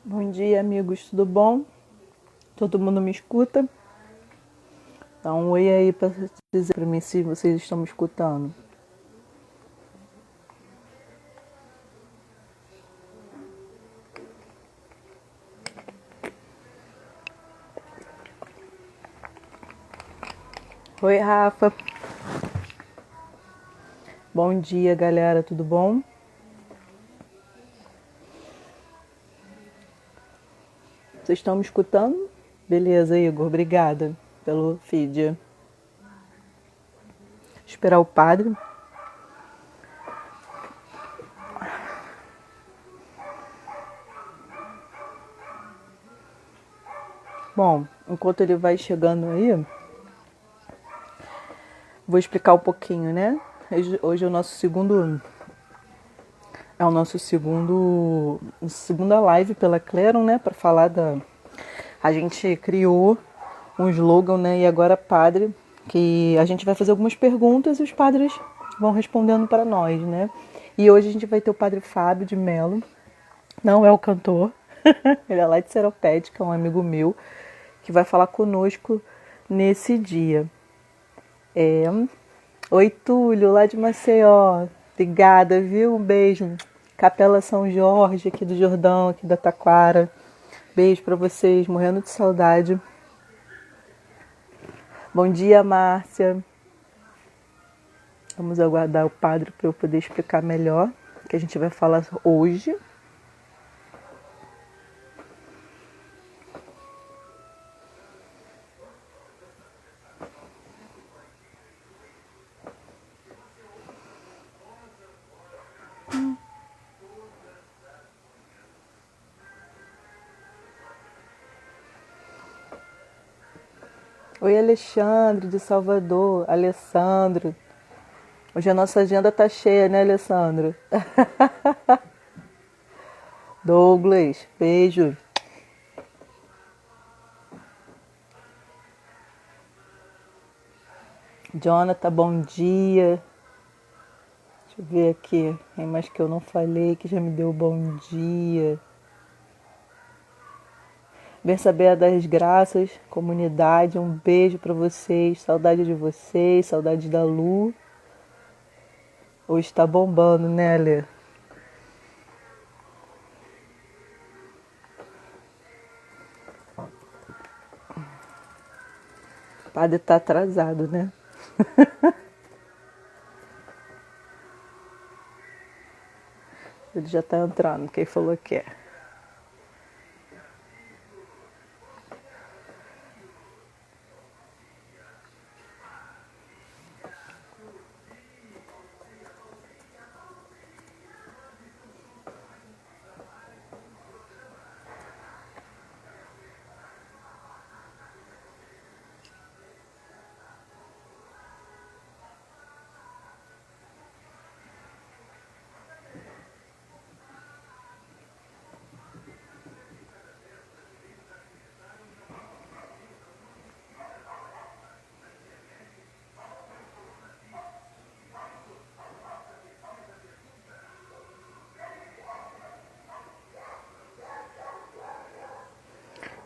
Bom dia, amigos, tudo bom? Todo mundo me escuta? Dá um oi aí para dizer para mim se vocês estão me escutando. Oi, Rafa. Bom dia, galera, tudo bom? Vocês estão me escutando? Beleza, Igor, obrigada pelo feed. Esperar o padre. Bom, enquanto ele vai chegando aí, vou explicar um pouquinho, né? Hoje é o nosso segundo segunda live pela Cleron, né, para falar da a gente criou um slogan, né, e agora padre, que a gente vai fazer algumas perguntas e os padres vão respondendo para nós, né? E hoje a gente vai ter o padre Fábio de Mello, não é o cantor, ele é lá de Seropédica, é um amigo meu, que vai falar conosco nesse dia. Oi, Túlio, lá de Maceió. Obrigada, viu? Um beijo. Capela São Jorge, aqui do Jordão, aqui da Taquara. Beijo pra vocês, morrendo de saudade. Bom dia, Márcia. Vamos aguardar o padre para eu poder explicar melhor o que a gente vai falar hoje. Oi, Alexandre, de Salvador. Alessandro. Hoje a nossa agenda tá cheia, né, Alessandro? Douglas, beijo. Jonathan, bom dia. Deixa eu ver aqui. Tem mais que eu não falei que já me deu bom dia. Berçabeia das Graças, comunidade, um beijo para vocês. Saudade de vocês, saudade da Lu. Hoje tá bombando, né, Lê? O padre tá atrasado, né? Ele já tá entrando, quem falou que é.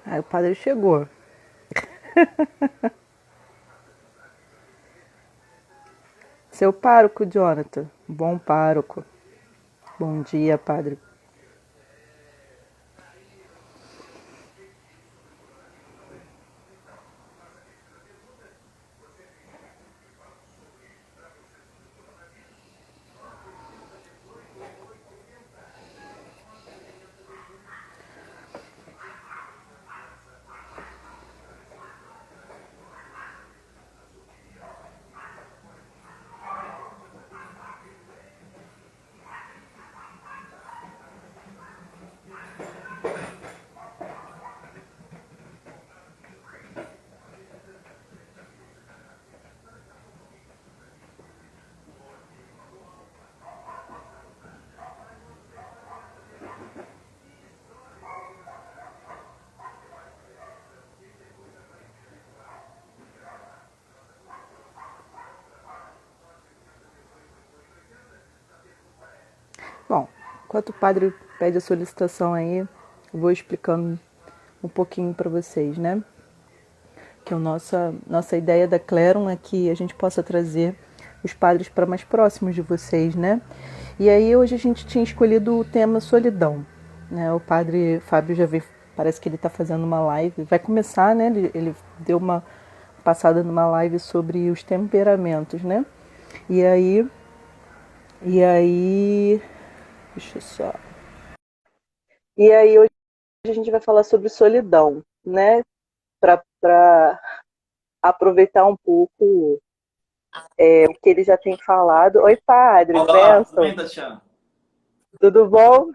Aí o padre chegou. Seu pároco, Jonathan. Bom pároco. Bom dia, padre. Bom, enquanto o padre pede a solicitação aí, eu vou explicando um pouquinho para vocês, né? Que a nossa ideia da Clerum é que a gente possa trazer os padres para mais próximos de vocês, né? E aí hoje a gente tinha escolhido o tema solidão, né? O padre Fábio já veio, parece que ele está fazendo uma live, vai começar, né? Ele deu uma passada numa live sobre os temperamentos, né? E aí, deixa eu só. E aí hoje a gente vai falar sobre solidão, né? Para aproveitar um pouco o que ele já tem falado. Oi, padre, Olá, tudo benção. bem, Tatiana? Tudo bom?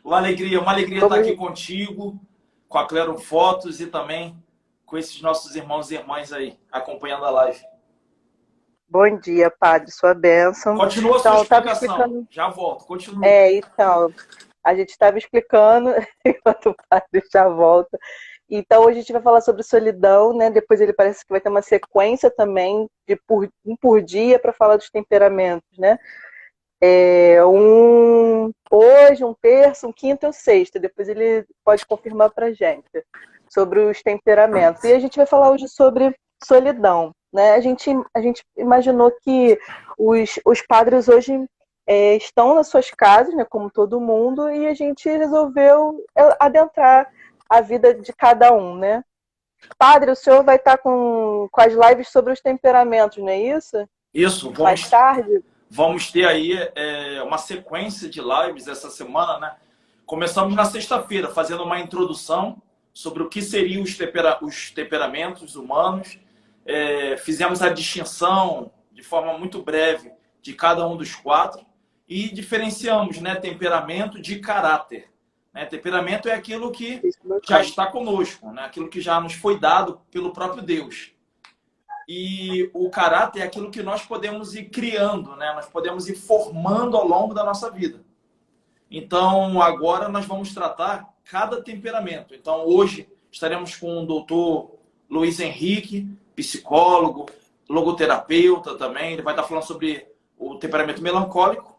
Uma alegria estar Como... aqui contigo, com a Clero Fotos e também com esses nossos irmãos e irmãs aí, acompanhando a live. Bom dia, padre, sua bênção. Continua a sua Então, eu estava explicação. explicando. Já volto, continua. Então, a gente estava explicando enquanto o padre já volta. Então, hoje a gente vai falar sobre solidão, né? Depois ele parece que vai ter uma sequência também de um por dia para falar dos temperamentos, né? Hoje, um terço, um quinto e um sexto. Depois ele pode confirmar para gente sobre os temperamentos. E a gente vai falar hoje sobre solidão, né? A gente imaginou que os padres hoje estão nas suas casas, né, como todo mundo, e a gente resolveu adentrar a vida de cada um, né? Padre, o senhor vai estar com as lives sobre os temperamentos, não é isso? Isso, Mais tarde? vamos ter aí uma sequência de lives essa semana, né? Começamos na sexta-feira, fazendo uma introdução sobre o que seriam os temperamentos humanos. Fizemos a distinção, de forma muito breve, de cada um dos quatro e diferenciamos, né, temperamento de caráter. Né? Temperamento é aquilo que já está conosco, né? Aquilo que já nos foi dado pelo próprio Deus. E o caráter é aquilo que nós podemos ir criando, né? Nós podemos ir formando ao longo da nossa vida. Então, agora nós vamos tratar cada temperamento. Então, hoje estaremos com o doutor Luiz Henrique, psicólogo, logoterapeuta também. Ele vai estar falando sobre o temperamento melancólico.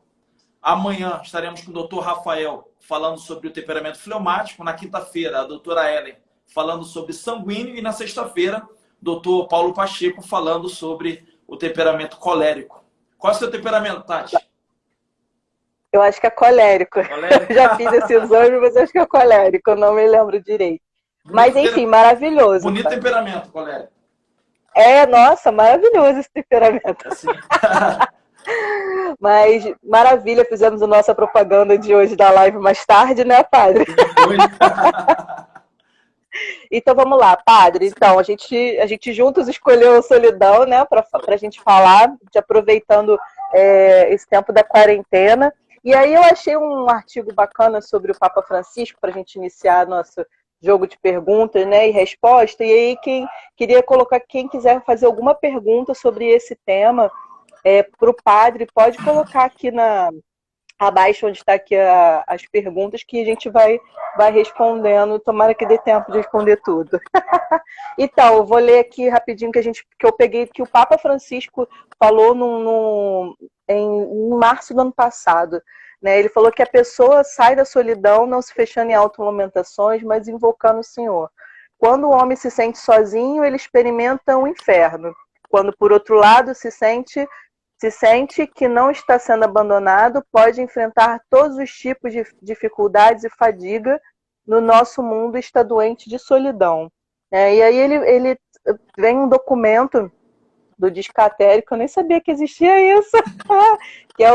Amanhã estaremos com o doutor Rafael falando sobre o temperamento fleumático. Na quinta-feira, a doutora Ellen falando sobre sanguíneo. E na sexta-feira, o doutor Paulo Pacheco falando sobre o temperamento colérico. Qual é o seu temperamento, Tati? Eu acho que é colérico. Colérico? Eu já fiz esse exame, mas acho que é colérico, eu não me lembro direito. Mas enfim, maravilhoso. Bonito temperamento, colérico. Nossa, maravilhoso esse temperamento. Assim. Mas maravilha, fizemos a nossa propaganda de hoje da live mais tarde, né, padre? Então vamos lá, padre. Então, a gente juntos escolheu a solidão, né, para a gente falar, aproveitando esse tempo da quarentena. E aí eu achei um artigo bacana sobre o Papa Francisco para a gente iniciar nosso jogo de perguntas, né, e respostas. E aí quem quiser fazer alguma pergunta sobre esse tema para o padre, pode colocar aqui abaixo onde está aqui as perguntas que a gente vai respondendo. Tomara que dê tempo de responder tudo. Então, eu vou ler aqui rapidinho que eu peguei que o Papa Francisco falou em março do ano passado. Né? Ele falou que a pessoa sai da solidão não se fechando em autolamentações, mas invocando o Senhor. Quando o homem se sente sozinho, ele experimenta um inferno. Quando, por outro lado, se sente que não está sendo abandonado, pode enfrentar todos os tipos de dificuldades e fadiga no nosso mundo está doente de solidão. E aí ele vem um documento do Discatérico, eu nem sabia que existia isso, que é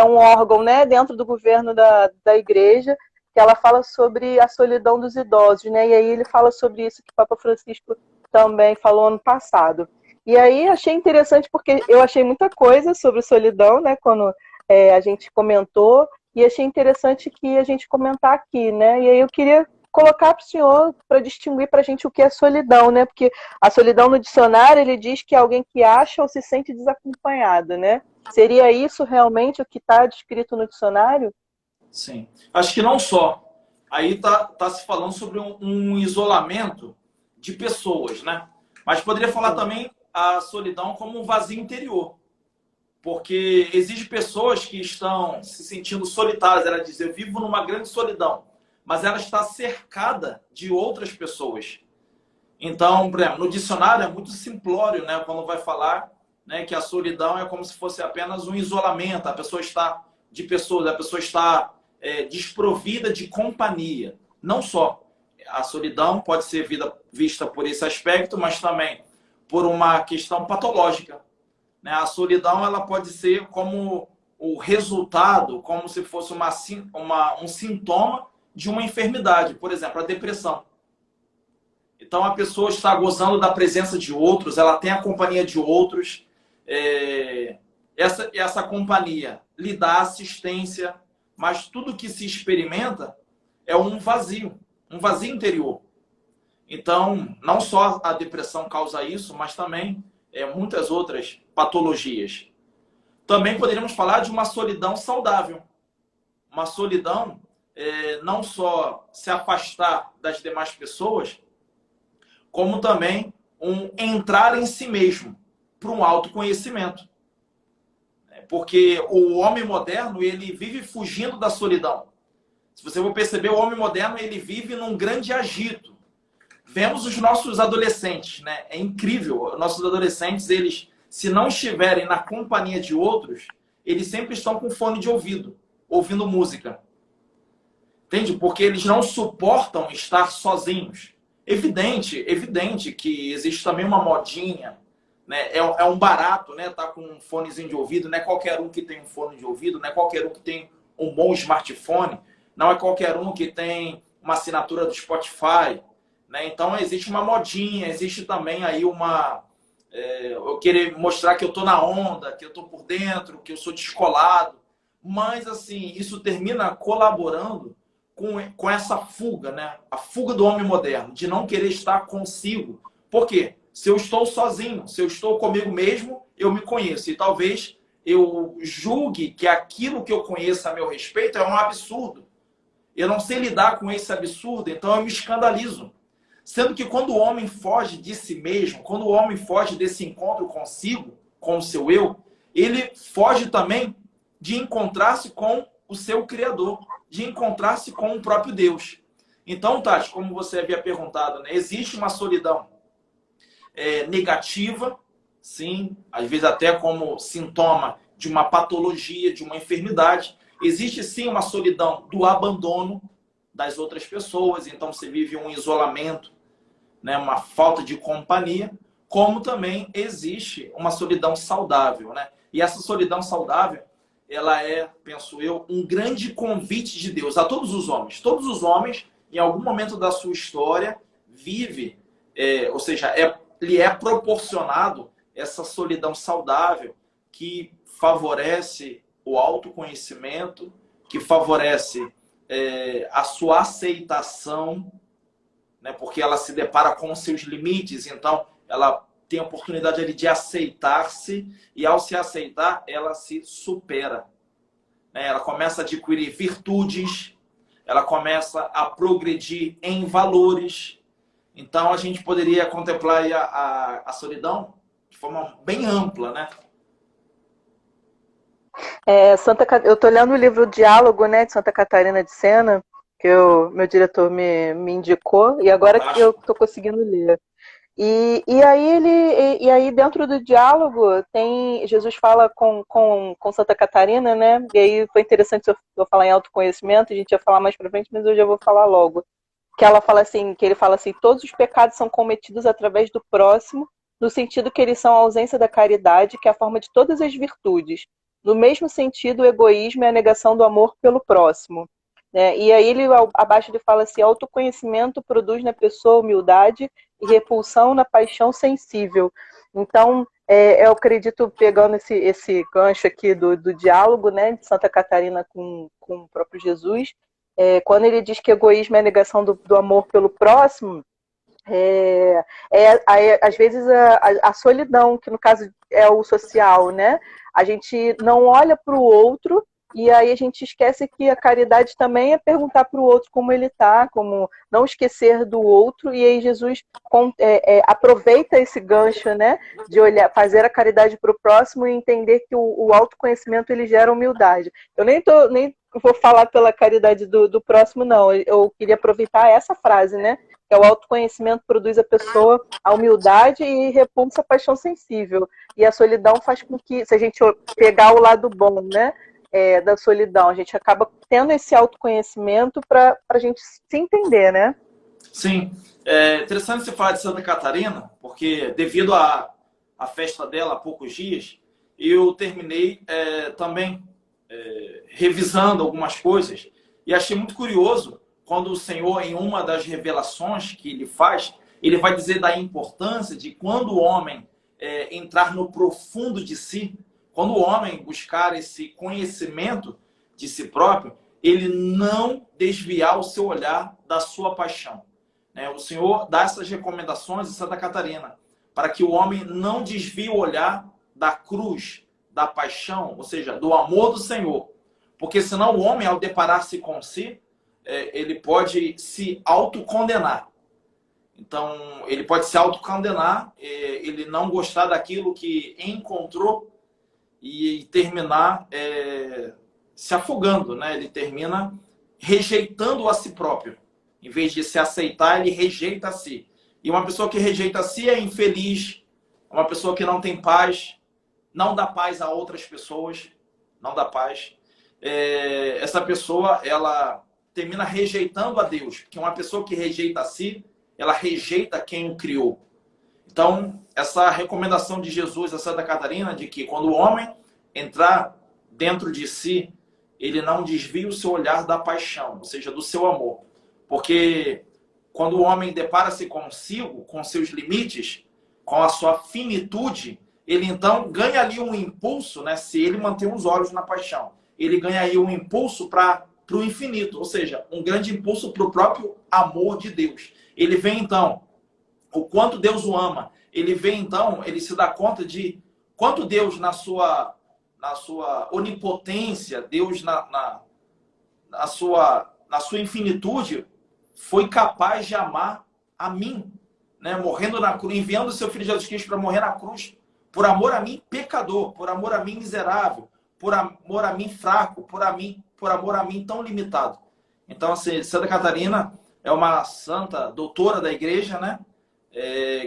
um órgão, né, dentro do governo da igreja, que ela fala sobre a solidão dos idosos, né? E aí ele fala sobre isso que o Papa Francisco também falou ano passado. E aí achei interessante porque eu achei muita coisa sobre solidão, né, quando a gente comentou, e achei interessante que a gente comentar aqui, né? E aí eu queria colocar para o senhor para distinguir para a gente o que é solidão, né? Porque a solidão no dicionário ele diz que é alguém que acha ou se sente desacompanhado, né? Seria isso realmente o que está descrito no dicionário? Sim. Acho que não só. Aí tá se falando sobre um isolamento de pessoas, né? Mas poderia falar também a solidão como um vazio interior. Porque existem pessoas que estão se sentindo solitárias. Ela diz, eu vivo numa grande solidão. Mas ela está cercada de outras pessoas. Então, por exemplo, no dicionário é muito simplório, né? Quando vai falar, né, que a solidão é como se fosse apenas um isolamento. A pessoa está de pessoas, a pessoa está desprovida de companhia. Não só a solidão pode ser vista por esse aspecto, mas também por uma questão patológica. Né? A solidão ela pode ser como o resultado, como se fosse um sintoma de uma enfermidade, por exemplo, a depressão. Então a pessoa está gozando da presença de outros, ela tem a companhia de outros, essa companhia lhe dá assistência, mas tudo que se experimenta é um vazio interior. Então, não só a depressão causa isso, mas também muitas outras patologias. Também poderíamos falar de uma solidão saudável. Uma solidão, não só se afastar das demais pessoas, como também um entrar em si mesmo, para um autoconhecimento. Porque o homem moderno, ele vive fugindo da solidão. Se você for perceber, o homem moderno, ele vive num grande agito. Vemos os nossos adolescentes, né? É incrível. Nossos adolescentes, eles, se não estiverem na companhia de outros, eles sempre estão com fone de ouvido, ouvindo música. Entende? Porque eles não suportam estar sozinhos. Evidente que existe também uma modinha, né? É um barato, né? Tá com um fonezinho de ouvido. Não é qualquer um que tem um fone de ouvido, não é qualquer um que tem um bom smartphone, não é qualquer um que tem uma assinatura do Spotify. Né? Então, existe uma modinha, existe também aí eu querer mostrar que eu estou na onda, que eu estou por dentro, que eu sou descolado. Mas, assim, isso termina colaborando com essa fuga, né? A fuga do homem moderno, de não querer estar consigo. Por quê? Se eu estou sozinho, se eu estou comigo mesmo, eu me conheço. E talvez eu julgue que aquilo que eu conheço a meu respeito é um absurdo. Eu não sei lidar com esse absurdo, então eu me escandalizo. Sendo que quando o homem foge de si mesmo, quando o homem foge desse encontro consigo, com o seu eu, ele foge também de encontrar-se com o seu Criador, de encontrar-se com o próprio Deus. Então, Tati, como você havia perguntado, né, existe uma solidão negativa, sim, às vezes até como sintoma de uma patologia, de uma enfermidade. Existe sim uma solidão do abandono das outras pessoas, então você vive um isolamento, né, uma falta de companhia, como também existe uma solidão saudável, né? E essa solidão saudável, ela é, penso eu, um grande convite de Deus a todos os homens. Todos os homens, em algum momento da sua história, vive, ou seja, lhe é proporcionado essa solidão saudável que favorece o autoconhecimento, que favorece a sua aceitação, né, porque ela se depara com os seus limites, então ela tem a oportunidade ali de aceitar-se, e ao se aceitar, ela se supera. Né? Ela começa a adquirir virtudes, ela começa a progredir em valores. Então a gente poderia contemplar aí a solidão de forma bem ampla, né? Eu estou lendo o livro Diálogo, né, de Santa Catarina de Sena, que meu diretor me indicou, e agora que eu estou conseguindo ler. E aí dentro do diálogo Jesus fala com Santa Catarina, né? E aí foi interessante eu falar em autoconhecimento, a gente ia falar mais pra frente, mas eu já vou falar logo. Que ele fala assim, todos os pecados são cometidos através do próximo, no sentido que eles são a ausência da caridade, que é a forma de todas as virtudes. No mesmo sentido, o egoísmo é a negação do amor pelo próximo. Né? E aí abaixo ele fala assim, autoconhecimento produz na pessoa humildade e repulsão na paixão sensível. Então, eu acredito, pegando esse gancho aqui do diálogo, né, de Santa Catarina com o próprio Jesus, quando ele diz que egoísmo é a negação do amor pelo próximo, às vezes a solidão, que no caso é o social, né? A gente não olha para o outro E aí a gente esquece que a caridade também é perguntar para o outro como ele está, como não esquecer do outro. E aí Jesus aproveita esse gancho, né, de olhar, fazer a caridade para o próximo e entender que o autoconhecimento ele gera humildade. Eu nem vou falar pela caridade do próximo, não. Eu queria aproveitar essa frase, né? Que é o autoconhecimento produz a pessoa a humildade e repulsa a paixão sensível. E a solidão faz com que, se a gente pegar o lado bom, né, da solidão, a gente acaba tendo esse autoconhecimento para a gente se entender, né? Sim. É interessante você falar de Santa Catarina, porque devido à festa dela há poucos dias, eu terminei também revisando algumas coisas e achei muito curioso quando o Senhor, em uma das revelações que ele faz, ele vai dizer da importância de quando o homem entrar no profundo de si, quando o homem buscar esse conhecimento de si próprio, ele não desviar o seu olhar da sua paixão. O Senhor dá essas recomendações em Santa Catarina, para que o homem não desvie o olhar da cruz, da paixão, ou seja, do amor do Senhor. Porque senão o homem, ao deparar-se com si, ele pode se autocondenar. Então, ele pode se autocondenar, ele não gostar daquilo que encontrou e terminar se afogando, né? Ele termina rejeitando a si próprio. Em vez de se aceitar, ele rejeita a si. E uma pessoa que rejeita a si é infeliz, uma pessoa que não tem paz, não dá paz a outras pessoas, não dá paz. Essa pessoa, ela termina rejeitando a Deus, porque uma pessoa que rejeita a si, ela rejeita quem o criou. Então, essa recomendação de Jesus a Santa Catarina, de que quando o homem entrar dentro de si, ele não desvia o seu olhar da paixão, ou seja, do seu amor. Porque quando o homem depara-se consigo, com seus limites, com a sua finitude, ele então ganha ali um impulso, né? Se ele manter os olhos na paixão, ele ganha aí um impulso para o infinito, ou seja, um grande impulso para o próprio amor de Deus. Ele vê então o quanto Deus o ama. Ele vê então, ele se dá conta de quanto Deus na sua onipotência, Deus na sua infinitude, foi capaz de amar a mim, né? Morrendo na cruz, enviando o seu Filho Jesus Cristo para morrer na cruz, por amor a mim pecador, por amor a mim miserável, por amor a mim fraco, por amor a mim tão limitado. Então, assim, Santa Catarina é uma santa doutora da igreja, né?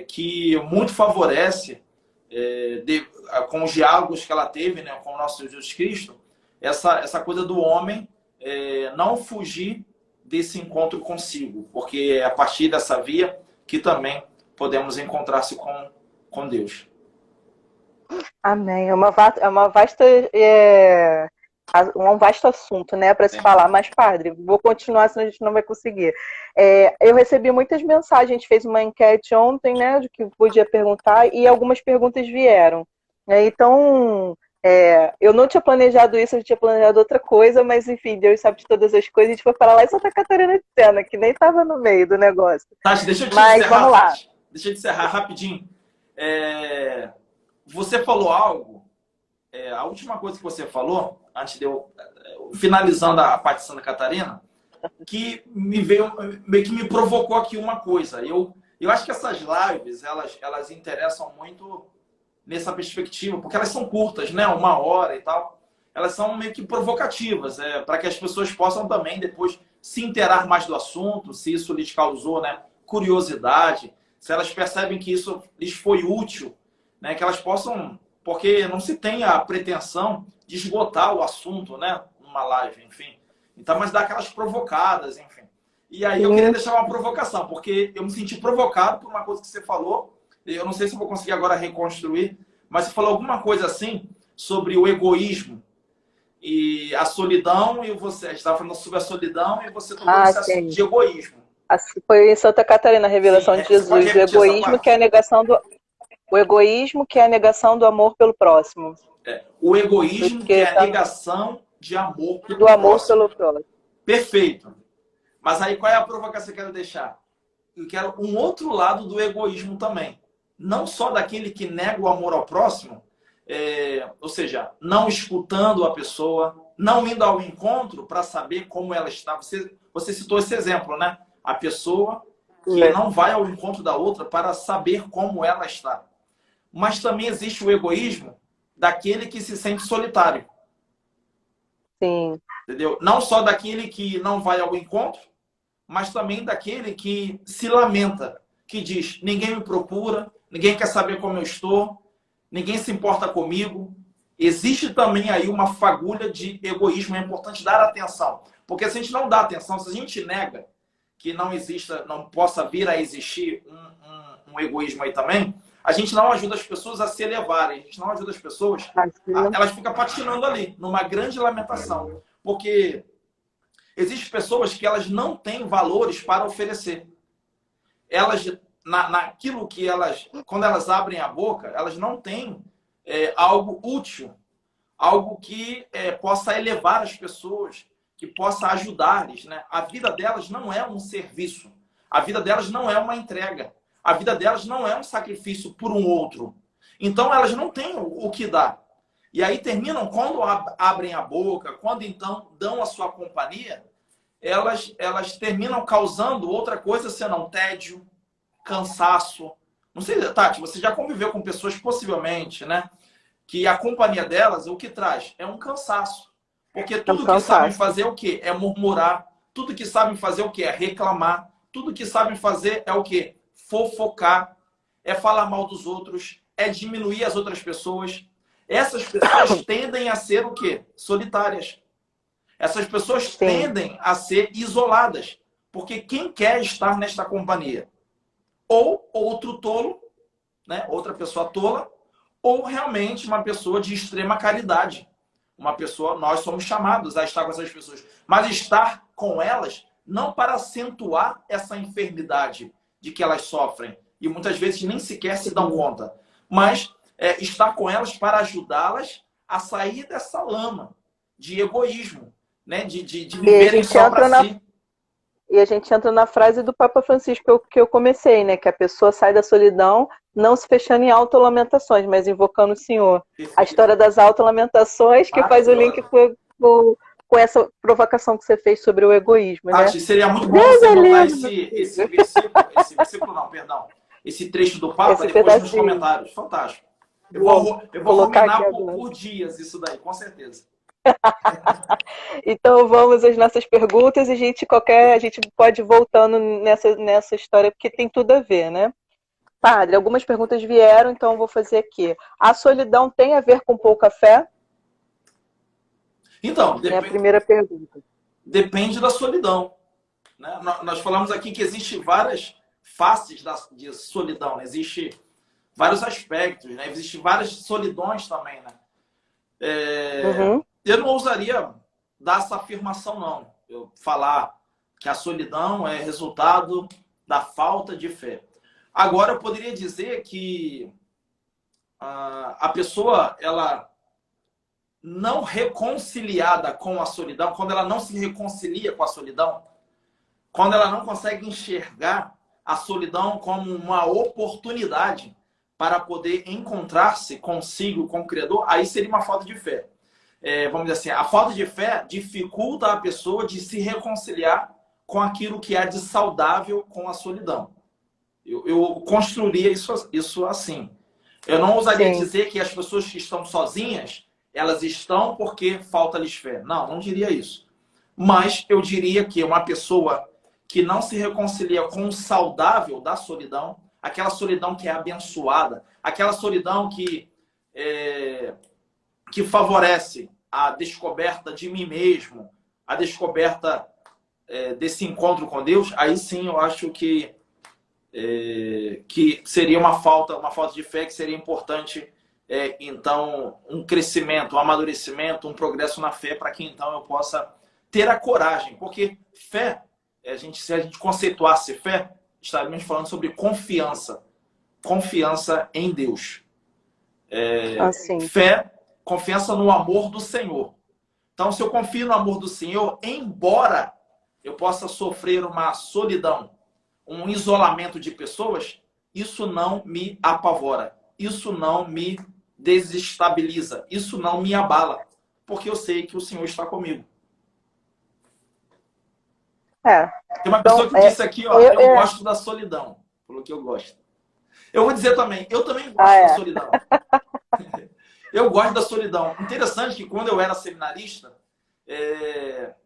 Que muito favorece, com os diálogos que ela teve, né, com o nosso Jesus Cristo, essa coisa do homem não fugir desse encontro consigo, porque é a partir dessa via que também podemos encontrar-se com Deus. Amém. É um vasto assunto, né, para se falar. Mas, padre, vou continuar, senão a gente não vai conseguir. Eu recebi muitas mensagens, a gente fez uma enquete ontem, né, de que podia perguntar, e algumas perguntas vieram. Então, eu não tinha planejado isso, eu tinha planejado outra coisa, mas, enfim, Deus sabe de todas as coisas. A gente foi para lá em Santa Catarina de Sena, que nem estava no meio do negócio. Tati, deixa eu te mas encerrar, vamos lá. Tati. Deixa eu te encerrar rapidinho. Você falou algo, a última coisa que você falou, antes de eu finalizando a parte de Santa Catarina, que meio que me provocou aqui uma coisa. Eu acho que essas lives, elas interessam muito nessa perspectiva, porque elas são curtas, né? 1 hora e tal. Elas são meio que provocativas, para que as pessoas possam também depois se inteirar mais do assunto, se isso lhes causou, né, curiosidade, se elas percebem que isso lhes foi útil, né, que elas possam, porque não se tem a pretensão de esgotar o assunto, né, numa live, enfim. Então, mas dá aquelas provocadas, enfim. E aí eu queria deixar uma provocação, porque eu me senti provocado por uma coisa que você falou. Eu não sei se eu vou conseguir agora reconstruir, mas você falou alguma coisa assim sobre o egoísmo e a solidão, e a gente estava falando sobre a solidão e você tocou nesse assunto de egoísmo. Foi em Santa Catarina a revelação de Jesus. O egoísmo que é a negação do... O egoísmo que é a negação do amor pelo próximo. O egoísmo que é a negação de amor pelo próximo. Perfeito. Mas aí qual é a provocação que eu quero deixar? Eu quero um outro lado do egoísmo também. Não só daquele que nega o amor ao próximo, ou seja, não escutando a pessoa, não indo ao encontro para saber como ela está. Você citou esse exemplo, né? A pessoa que não vai ao encontro da outra para saber como ela está. Mas também existe o egoísmo daquele que se sente solitário. Sim. Entendeu? Não só daquele que não vai ao encontro, mas também daquele que se lamenta, que diz: ninguém me procura, ninguém quer saber como eu estou, ninguém se importa comigo. Existe também aí uma fagulha de egoísmo, é importante dar atenção. Porque se a gente não dá atenção, se a gente nega que não exista, não possa vir a existir um egoísmo aí também, a gente não ajuda as pessoas a se elevarem, a gente não ajuda as pessoas, elas ficam patinando ali, numa grande lamentação. Porque existem pessoas que elas não têm valores para oferecer. Elas, naquilo que elas, quando elas abrem a boca, elas não têm algo útil, algo que possa elevar as pessoas, que possa ajudar-lhes, né? A vida delas não é um serviço, a vida delas não é uma entrega, a vida delas não é um sacrifício por um outro. Então elas não têm o que dar. E aí terminam, quando abrem a boca, quando então dão a sua companhia, elas terminam causando outra coisa senão tédio, cansaço. Não sei, Tati, você já conviveu com pessoas possivelmente, né? Que a companhia delas, o que traz? É um cansaço. Porque tudo que sabem fazer é o quê? É murmurar. Tudo que sabem fazer é o quê? É reclamar. Tudo que sabem fazer é o quê? Fofocar. É falar mal dos outros. É diminuir as outras pessoas. Essas pessoas tendem a ser o quê? Solitárias. Essas pessoas tendem a ser isoladas. Porque quem quer estar nesta companhia? Ou outro tolo, né? Outra pessoa tola, ou realmente uma pessoa de extrema caridade. Uma pessoa, nós somos chamados a estar com essas pessoas. Mas estar com elas não para acentuar essa enfermidade de que elas sofrem. E muitas vezes nem sequer se dão conta. Mas estar com elas para ajudá-las a sair dessa lama de egoísmo, né? De viverem só para si. E a gente entra na frase do Papa Francisco que eu comecei, né? Que a pessoa sai da solidão não se fechando em autolamentações, mas invocando o Senhor. A história das autolamentações que faz o link com essa provocação que você fez sobre o egoísmo, né? Seria muito bom você botar esse versículo, não, perdão. Esse trecho do Papa depois nos comentários. Fantástico. Eu vou ruminar por dias isso daí, com certeza. Então vamos às nossas perguntas e a gente pode ir voltando nessa história, porque tem tudo a ver, né? Padre, algumas perguntas vieram, então eu vou fazer aqui. A solidão tem a ver com pouca fé? Então, é a primeira pergunta. Depende da solidão, né? Nós falamos aqui que existem várias faces de solidão, né? Existem vários aspectos, né? Existem várias solidões também, né? Eu não ousaria dar essa afirmação, não. Eu falar que a solidão é resultado da falta de fé. Agora, eu poderia dizer que a pessoa, ela não reconciliada com a solidão, quando ela não se reconcilia com a solidão, quando ela não consegue enxergar a solidão como uma oportunidade para poder encontrar-se consigo, com o Criador, aí seria uma falta de fé. Vamos dizer assim, a falta de fé dificulta a pessoa de se reconciliar com aquilo que há de saudável com a solidão. Eu construiria isso assim. Eu não ousaria dizer que as pessoas que estão sozinhas, elas estão porque falta-lhes fé. Não diria isso. Mas eu diria que uma pessoa que não se reconcilia com o saudável da solidão, aquela solidão que é abençoada, aquela solidão que favorece a descoberta de mim mesmo, a descoberta desse encontro com Deus, aí sim eu acho que seria uma falta de fé, que seria importante, então, um crescimento, um amadurecimento, um progresso na fé, para que então eu possa ter a coragem. Porque fé, se a gente conceituasse fé, estaríamos falando sobre confiança. Confiança em Deus. Fé, confiança no amor do Senhor. Então, se eu confio no amor do Senhor, embora eu possa sofrer uma solidão, um isolamento de pessoas, isso não me apavora, isso não me desestabiliza, isso não me abala, porque eu sei que o Senhor está comigo. É. Tem uma Então, pessoa que disse aqui, ó, eu gosto da solidão. Falou que eu gosto. Eu vou dizer também, eu também gosto da solidão. Eu gosto da solidão. Interessante que quando eu era seminarista,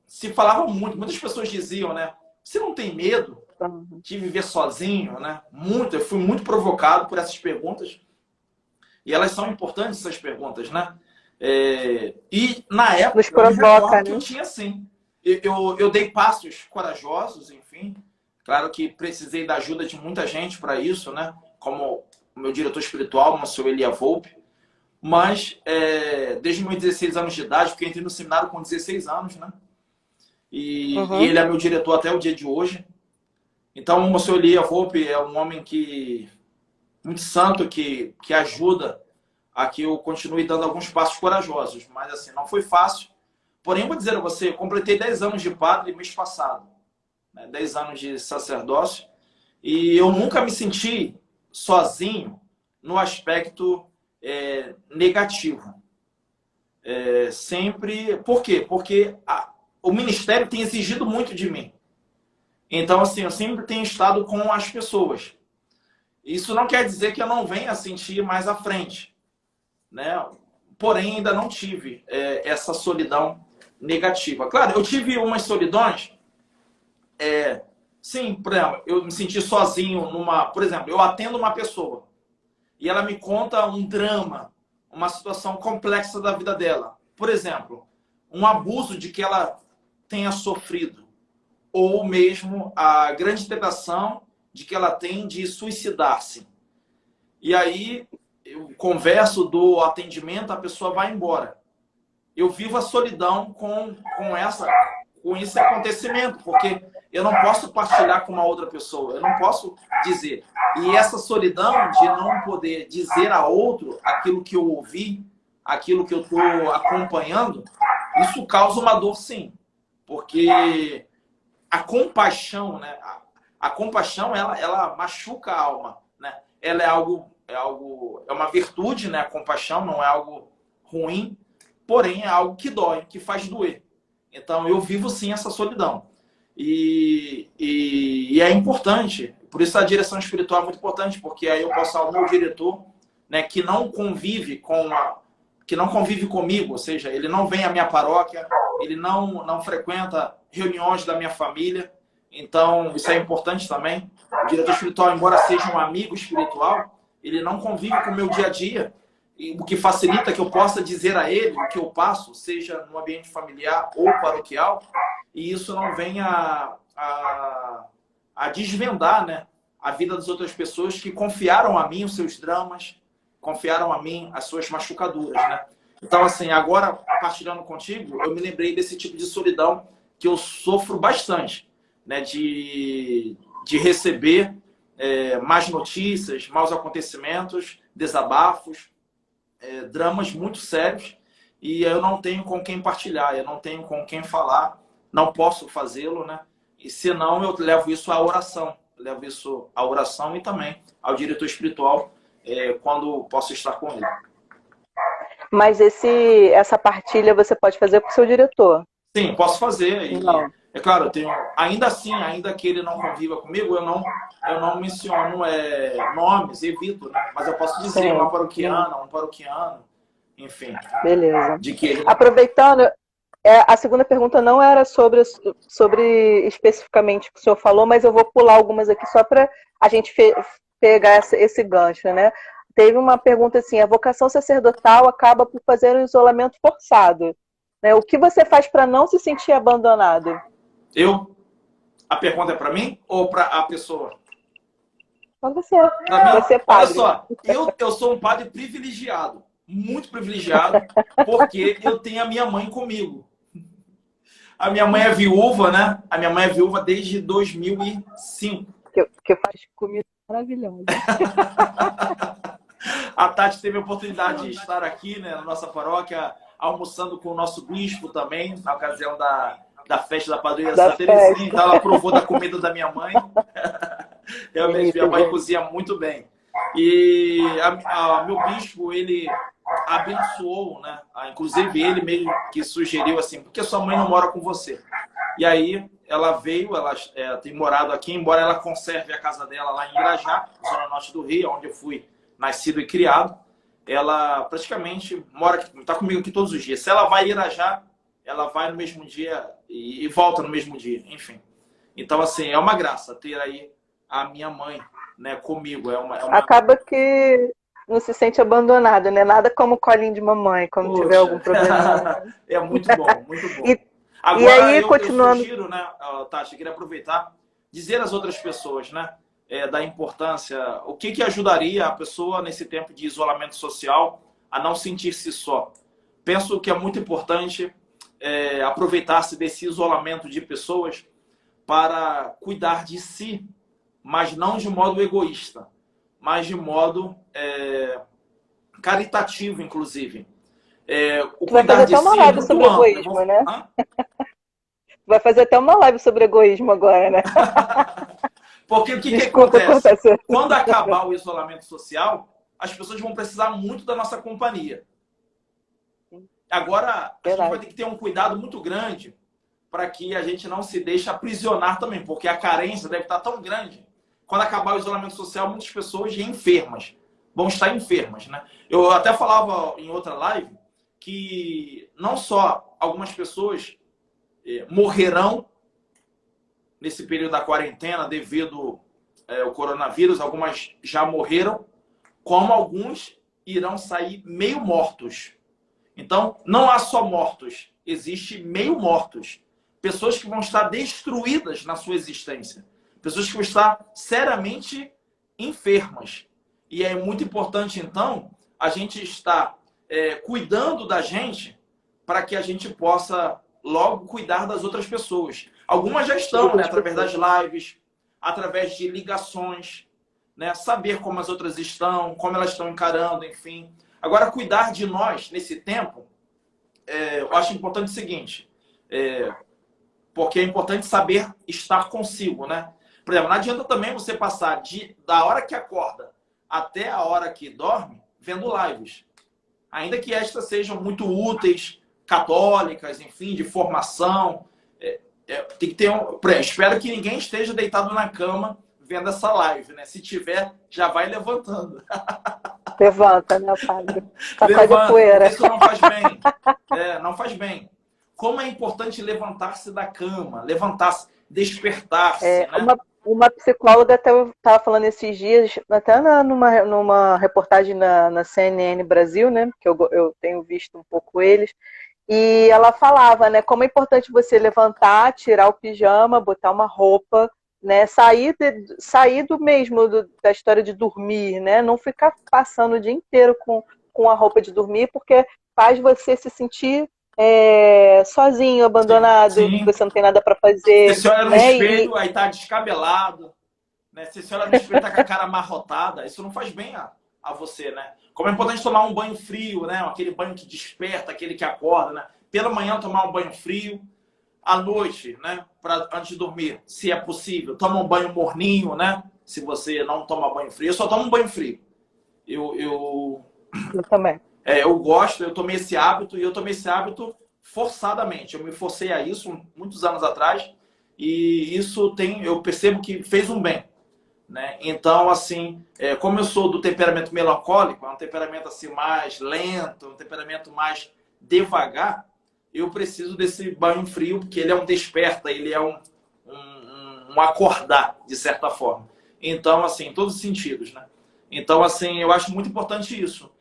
se falava muito, muitas pessoas diziam, né? Você não tem medo de viver sozinho, né? Muito, eu fui muito provocado por essas perguntas. E elas são importantes, essas perguntas, né? E na época, nos provoca, né? que eu tinha sim. Eu dei passos corajosos, enfim. Claro que precisei da ajuda de muita gente para isso, né? Como o meu diretor espiritual, o senhor Elia Volpe. Mas, desde meus 16 anos de idade, porque eu entrei no seminário com 16 anos, né? E ele é meu diretor até o dia de hoje. Então, o senhor Elia Volpe é um homem muito santo, que ajuda a que eu continue dando alguns passos corajosos. Mas, assim, não foi fácil. Porém, vou dizer a você, eu completei 10 anos de padre mês passado. Né? 10 anos de sacerdócio. E eu nunca me senti sozinho no aspecto negativo. Sempre... Por quê? Porque o ministério tem exigido muito de mim. Então, assim, eu sempre tenho estado com as pessoas. Isso não quer dizer que eu não venha sentir mais à frente, né? Porém, ainda não tive essa solidão negativa. Claro, eu tive umas solidões. Sim, por exemplo, eu me senti sozinho numa... Por exemplo, eu atendo uma pessoa e ela me conta um drama, uma situação complexa da vida dela. Por exemplo, um abuso de que ela tenha sofrido, ou mesmo a grande tentação de que ela tem de suicidar-se. E aí, eu converso, dou atendimento, a pessoa vai embora. Eu vivo a solidão com esse acontecimento, porque eu não posso partilhar com uma outra pessoa, eu não posso dizer. E essa solidão de não poder dizer a outro aquilo que eu ouvi, aquilo que eu estou acompanhando, isso causa uma dor, sim. Porque a compaixão, né? A compaixão, ela machuca a alma, né? Ela é uma virtude, né? A compaixão não é algo ruim, porém é algo que dói, que faz doer. Então eu vivo sim essa solidão. E é importante, por isso a direção espiritual é muito importante, porque aí eu posso ao meu diretor, né, que não convive comigo, ou seja, ele não vem à minha paróquia, ele não frequenta reuniões da minha família. Então, isso é importante também. O diretor espiritual, embora seja um amigo espiritual, ele não convive com o meu dia a dia, o que facilita que eu possa dizer a ele o que eu passo, seja no ambiente familiar ou paroquial, e isso não venha a desvendar, né, a vida das outras pessoas que confiaram a mim os seus dramas, confiaram a mim as suas machucaduras, né? Então, assim, agora, partilhando contigo, eu me lembrei desse tipo de solidão que eu sofro bastante, né? De receber más notícias, maus acontecimentos, desabafos, dramas muito sérios, e eu não tenho com quem partilhar, eu não tenho com quem falar, não posso fazê-lo, né? E senão eu levo isso à oração, e também ao diretor espiritual, quando posso estar com ele. Mas essa partilha você pode fazer com o seu diretor? Sim, posso fazer. É claro, eu tenho, ainda assim, ainda que ele não conviva comigo, eu não menciono nomes, evito, né? Mas eu posso dizer uma paroquiana, um paroquiano, enfim. Beleza. De que ele... Aproveitando, a segunda pergunta não era sobre especificamente o que o senhor falou, mas eu vou pular algumas aqui só para a gente pegar esse gancho, né? Teve uma pergunta assim: a vocação sacerdotal acaba por fazer um isolamento forçado, né? O que você faz para não se sentir abandonado? A pergunta é para mim ou para a pessoa? Para você. Você, padre. Olha só, eu sou um padre privilegiado, muito privilegiado, porque eu tenho a minha mãe comigo. A minha mãe é viúva, né? A minha mãe é viúva desde 2005. Que faz comida maravilhosa. A Tati teve a oportunidade de estar aqui, né, na nossa paróquia, almoçando com o nosso bispo também, na ocasião da festa da padroeira Santa Teresinha. Então ela provou da comida da minha mãe. Realmente, minha mãe cozinha muito bem. E meu bispo, ele abençoou, né? Inclusive ele meio que sugeriu assim, por que sua mãe não mora com você? E aí ela veio, ela tem morado aqui, embora ela conserve a casa dela lá em Irajá, zona norte do Rio, onde eu fui nascido e criado. Ela praticamente mora aqui, está comigo aqui todos os dias. Se ela vai a Irajá, ela vai no mesmo dia e volta no mesmo dia, enfim. Então, assim, é uma graça ter aí a minha mãe, né, comigo. Acaba que não se sente abandonado, né? Nada como colinho de mamãe, quando tiver algum Poxa, probleminha. é muito bom, muito E, bom. e Agora, aí, eu continuando. sugiro, né, Tati, queria aproveitar, dizer às outras pessoas, né, da importância, o que ajudaria a pessoa nesse tempo de isolamento social a não sentir-se só. Penso que é muito importante aproveitar-se desse isolamento de pessoas para cuidar de si, mas não de modo egoísta, mas de modo caritativo, inclusive. O Tu vai fazer cuidar de até uma si é live muito sobre amplo. egoísmo, né? Hã? Vai fazer até uma live sobre egoísmo agora, né? Porque o que Desculpa cortar acontece? essa. Quando acabar o isolamento social, as pessoas vão precisar muito da nossa companhia. Agora, a gente vai Verdade. ter que ter um cuidado muito grande para que a gente não se deixe aprisionar também, porque a carência deve estar tão grande. Quando acabar o isolamento social, muitas pessoas enfermas vão estar enfermas, né? Eu até falava em outra live que não só algumas pessoas morrerão nesse período da quarentena devido ao coronavírus, algumas já morreram, como alguns irão sair meio mortos. Então, não há só mortos, existe meio mortos. Pessoas que vão estar destruídas na sua existência. Pessoas que vão estar seriamente enfermas. E é muito importante, então, a gente estar cuidando da gente para que a gente possa logo cuidar das outras pessoas. Algumas já estão, né, através das lives, através de ligações, né, saber como as outras estão, como elas estão encarando, enfim. Agora, cuidar de nós nesse tempo, eu acho importante o seguinte, porque é importante saber estar consigo, né? Por exemplo, não adianta também você passar da hora que acorda até a hora que dorme vendo lives. Ainda que estas sejam muito úteis, católicas, enfim, de formação. Tem que ter espero que ninguém esteja deitado na cama vendo essa live, né? Se tiver, já vai levantando. Levanta, né, padre? Sacode a Levanta, porque poeira. isso não faz bem. Não faz bem. Como é importante levantar-se da cama, levantar-se, despertar-se, né? Uma psicóloga estava falando esses dias, até numa reportagem na CNN Brasil, né? Que eu tenho visto um pouco eles. E ela falava, né, como é importante você levantar, tirar o pijama, botar uma roupa, né, sair do mesmo da história de dormir, né, não ficar passando o dia inteiro com a roupa de dormir, porque faz você se sentir sozinho, abandonado, que Sim. você não tem nada para fazer, Você se olha no né, espelho, aí tá descabelado, né? Você se olha no espelho, tá com a cara amarrotada. Isso não faz bem a você, né? Como é importante tomar um banho frio, né? Aquele banho que desperta, aquele que acorda, né? Pela manhã tomar um banho frio, à noite, né? Antes de dormir, se é possível, toma um banho morninho, né? Se você não toma banho frio, eu só tomo um banho frio. Eu também. eu gosto, eu tomei esse hábito e eu tomei esse hábito forçadamente. Eu me forcei a isso muitos anos atrás e isso eu percebo que fez um bem, né? Então, assim, como eu sou do temperamento melancólico, é um temperamento assim mais lento, um temperamento mais devagar, eu preciso desse banho frio porque ele é um desperta, ele é um acordar, de certa forma. Então, assim, em todos os sentidos, né? Então, assim, eu acho muito importante isso.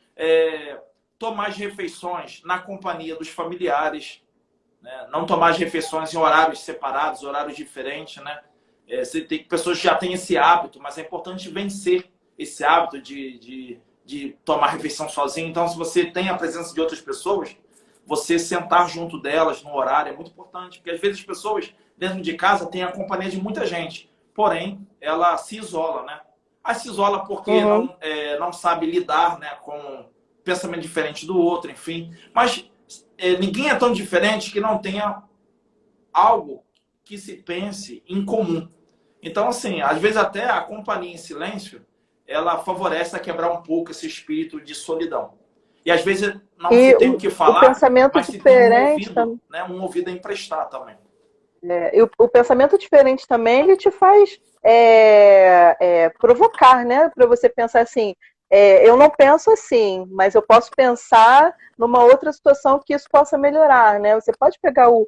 Tomar as refeições na companhia dos familiares, né? Não tomar as refeições em horários separados, horários diferentes, né? Você tem pessoas que já têm esse hábito, mas é importante vencer esse hábito de tomar refeição sozinho. Então, se você tem a presença de outras pessoas, você sentar junto delas no horário é muito importante, porque às vezes as pessoas dentro de casa têm a companhia de muita gente, porém ela se isola, né? Aí se isola porque não sabe lidar, né, com pensamento diferente do outro, enfim. Mas ninguém é tão diferente que não tenha algo que se pense em comum. Então, assim, às vezes até a companhia em silêncio, ela favorece a quebrar um pouco esse espírito de solidão. E às vezes não se E tem o que o falar, pensamento mas se tem um diferente ouvido, também. né? Um ouvido a emprestar também. E o pensamento diferente também, ele te faz provocar, né? Para você pensar assim, eu não penso assim, mas eu posso pensar numa outra situação que isso possa melhorar, né? Você pode pegar o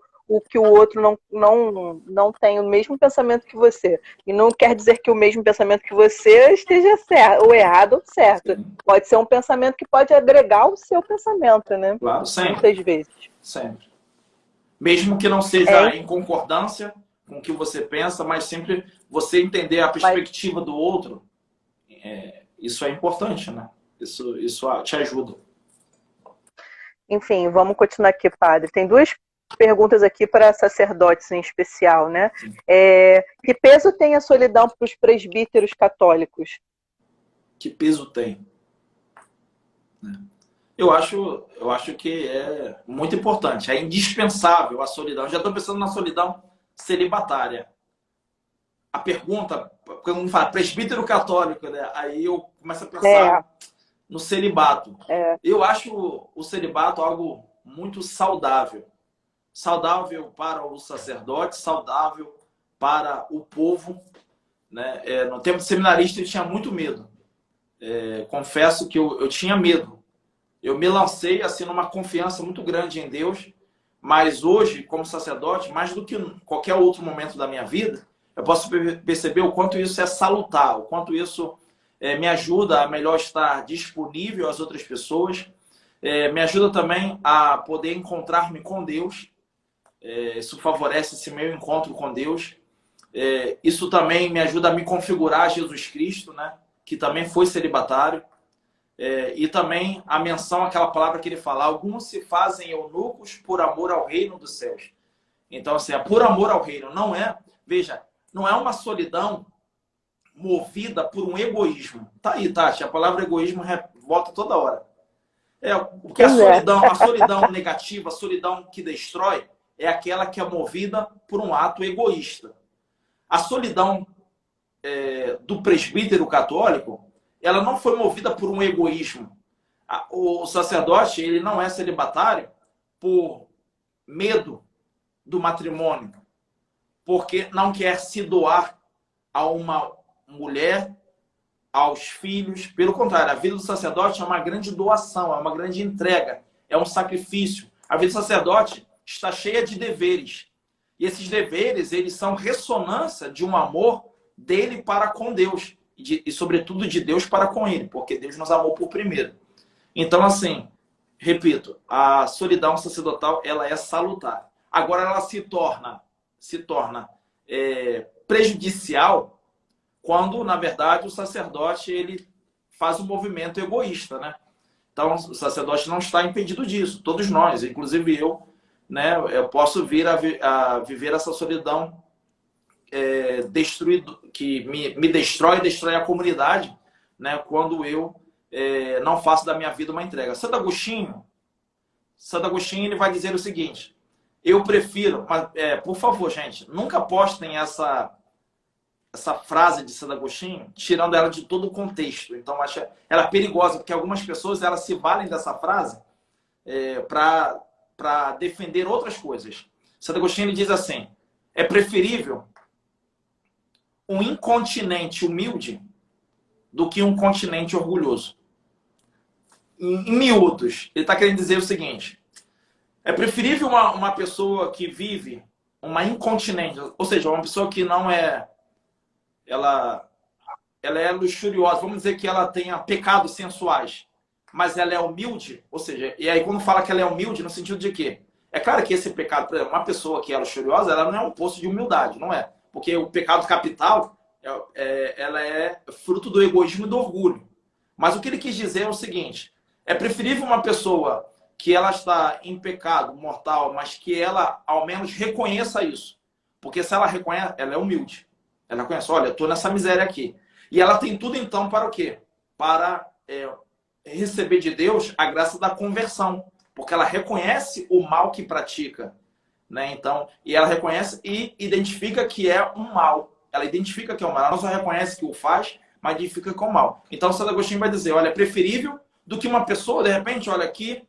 que o outro não tem o mesmo pensamento que você. E não quer dizer que o mesmo pensamento que você esteja certo, ou errado ou certo. Sim, Pode ser um pensamento que pode agregar o seu pensamento, né? claro, sempre, Muitas vezes. sempre. Mesmo que não É, seja em concordância com o que você pensa, mas sempre você entender a mas perspectiva do outro, isso é importante, né? Isso te ajuda. enfim, vamos continuar aqui, padre. Tem duas perguntas aqui para sacerdotes em especial, né? Sim. Que peso tem a solidão para os presbíteros católicos? Que peso tem? Eu acho que é muito importante, é indispensável a solidão. Já estou pensando na solidão celibatária. A pergunta, quando não fala presbítero católico, né? Aí eu começo a É, pensar no celibato. é, Eu acho o celibato algo muito saudável. Saudável para o sacerdote, saudável para o povo. Né? No tempo de seminarista eu tinha muito medo. Confesso que eu tinha medo. Eu me lancei assim numa confiança muito grande em Deus, mas hoje, como sacerdote, mais do que em qualquer outro momento da minha vida, eu posso perceber o quanto isso é salutar, o quanto isso me ajuda a melhor estar disponível às outras pessoas, me ajuda também a poder encontrar-me com Deus. Isso favorece esse meu encontro com Deus. Isso também me ajuda a me configurar a Jesus Cristo, né? Que também foi celibatário. E também a menção àquela palavra que ele fala: alguns se fazem eunucos por amor ao reino dos céus. Então, assim, é por amor ao reino. Não é, veja, não é uma solidão movida por um egoísmo. Tá aí, Tati, a palavra egoísmo volta toda hora. Porque pois é. a solidão negativa, a solidão que destrói, é aquela que é movida por um ato egoísta. A solidão do presbítero católico, ela não foi movida por um egoísmo. O sacerdote, ele não é celibatário por medo do matrimônio, porque não quer se doar a uma mulher, aos filhos. Pelo contrário, a vida do sacerdote é uma grande doação, é uma grande entrega, é um sacrifício. A vida do sacerdote está cheia de deveres. E esses deveres, eles são ressonância de um amor dele para com Deus. E sobretudo, de Deus para com ele, porque Deus nos amou por primeiro. Então, assim, repito, a solidão sacerdotal, ela é salutar. Agora, ela se torna prejudicial quando, na verdade, o sacerdote ele faz um movimento egoísta, né? Então, o sacerdote não está impedido disso. Todos nós, inclusive eu, né? Eu posso vir a viver essa solidão que me destrói a comunidade, né? Quando eu não faço da minha vida uma entrega. Santo Agostinho ele vai dizer o seguinte: eu prefiro, mas, por favor, gente, nunca postem essa frase de Santo Agostinho, tirando ela de todo o contexto. Então, acho ela é perigosa, porque algumas pessoas elas se valem dessa frase para defender outras coisas. Santo Agostinho ele diz assim: é preferível um incontinente humilde do que um continente orgulhoso. Em miúdos, ele está querendo dizer o seguinte: é preferível uma pessoa que vive uma incontinente, ou seja, uma pessoa que não é ela é luxuriosa, vamos dizer que ela tenha pecados sensuais, mas ela é humilde, ou seja, e aí quando fala que ela é humilde, no sentido de quê? É claro que esse pecado, por exemplo, uma pessoa que é luxuriosa, ela não é um poço de humildade, não é? Porque o pecado capital, ela é fruto do egoísmo e do orgulho. Mas o que ele quis dizer é o seguinte: é preferível uma pessoa que ela está em pecado mortal, mas que ela ao menos reconheça isso. Porque se ela reconhece, ela é humilde. Ela conhece, olha, eu estou nessa miséria aqui. E ela tem tudo então para o quê? Para receber de Deus a graça da conversão. Porque ela reconhece o mal que pratica. Né? Então, e ela reconhece e identifica que é um mal. Ela identifica que é um mal. Ela não só reconhece que o faz, mas identifica que é um mal. Então, Santo Agostinho vai dizer, olha, é preferível do que uma pessoa, de repente, olha aqui,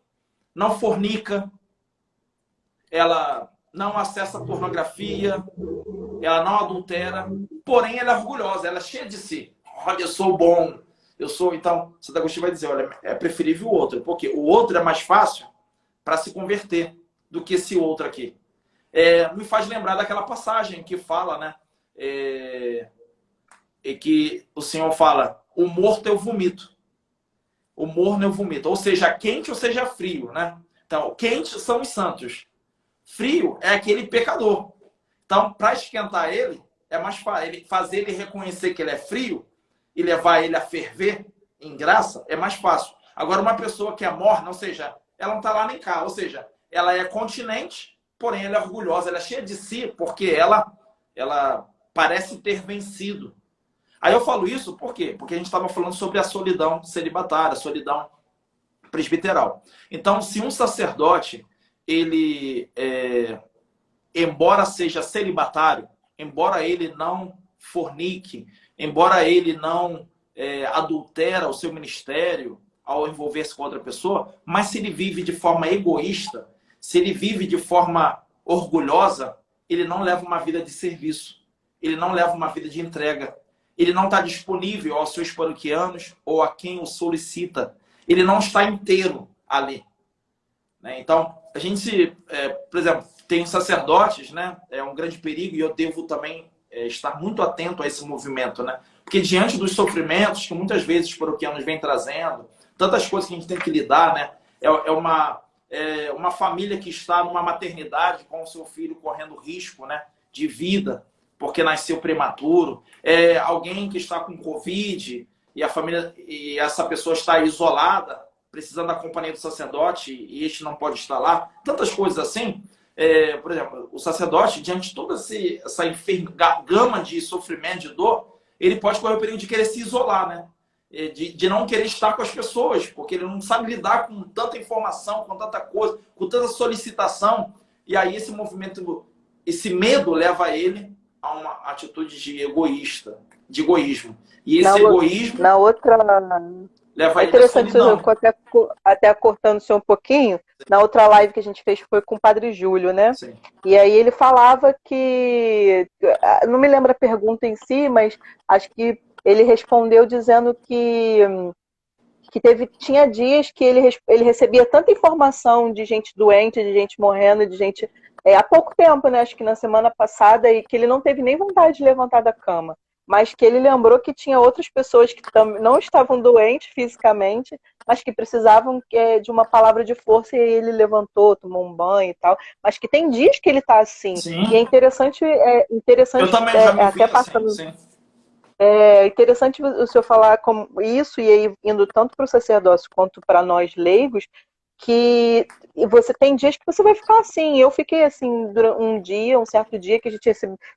não fornica, ela não acessa pornografia, ela não adultera, porém ela é orgulhosa, ela é cheia de si. Olha, eu sou bom, eu sou... Então, Santo Agostinho vai dizer, olha, é preferível o outro, porque o outro é mais fácil para se converter do que esse outro aqui. Me faz lembrar daquela passagem que fala, né? Que o Senhor fala, o morto eu vomito. O morno eu vomito. Ou seja, quente ou seja frio, né? Então, quente são os santos. Frio é aquele pecador. Então, para esquentar ele, é mais fácil. Fazer ele reconhecer que ele é frio e levar ele a ferver em graça é mais fácil. Agora, uma pessoa que é morna, ou seja, ela não está lá nem cá. Ou seja, ela é continente, porém ela é orgulhosa, ela é cheia de si, porque ela parece ter vencido. Aí eu falo isso por quê? Porque a gente estava falando sobre a solidão celibatária, a solidão presbiteral. Então, se um sacerdote, ele, embora seja celibatário, embora ele não fornique, embora ele não adultera o seu ministério ao envolver-se com outra pessoa, mas se ele vive de forma egoísta, se ele vive de forma orgulhosa, ele não leva uma vida de serviço, ele não leva uma vida de entrega, ele não está disponível aos seus paroquianos ou a quem o solicita, ele não está inteiro ali. Né? Então, a gente, por exemplo, tem sacerdotes, né? É um grande perigo e eu devo também estar muito atento a esse movimento, né? Porque diante dos sofrimentos que muitas vezes os paroquianos vêm trazendo, tantas coisas que a gente tem que lidar, né? Uma família que está numa maternidade com o seu filho correndo risco, né, de vida, porque nasceu prematuro. Alguém que está com Covid e a família e essa pessoa está isolada, precisando da companhia do sacerdote e este não pode estar lá. Tantas coisas assim. Por exemplo, o sacerdote, diante de toda essa gama de sofrimento, de dor, ele pode correr o perigo de querer se isolar, né? De não querer estar com as pessoas, porque ele não sabe lidar com tanta informação, com tanta coisa, com tanta solicitação. E aí esse movimento, esse medo leva ele a uma atitude de egoísmo. E esse egoísmo na outra leva ele interessante, à solidão. até cortando o senhor um pouquinho, na outra live que a gente fez foi com o Padre Júlio, né? Sim. E aí ele falava que, não me lembro a pergunta em si, mas acho que ele respondeu dizendo que tinha dias que ele recebia tanta informação de gente doente, de gente morrendo, de gente... há pouco tempo, né? Acho que na semana passada, e que ele não teve nem vontade de levantar da cama. Mas que ele lembrou que tinha outras pessoas que não estavam doentes fisicamente, mas que precisavam de uma palavra de força, e aí ele levantou, tomou um banho e tal. Mas que tem dias que ele está assim. Sim. E é interessante Eu também já me vi até passando... assim, sim. É interessante o senhor falar como isso, e aí indo tanto para o sacerdócio quanto para nós leigos, que você tem dias que você vai ficar assim. Eu fiquei assim durante um certo dia que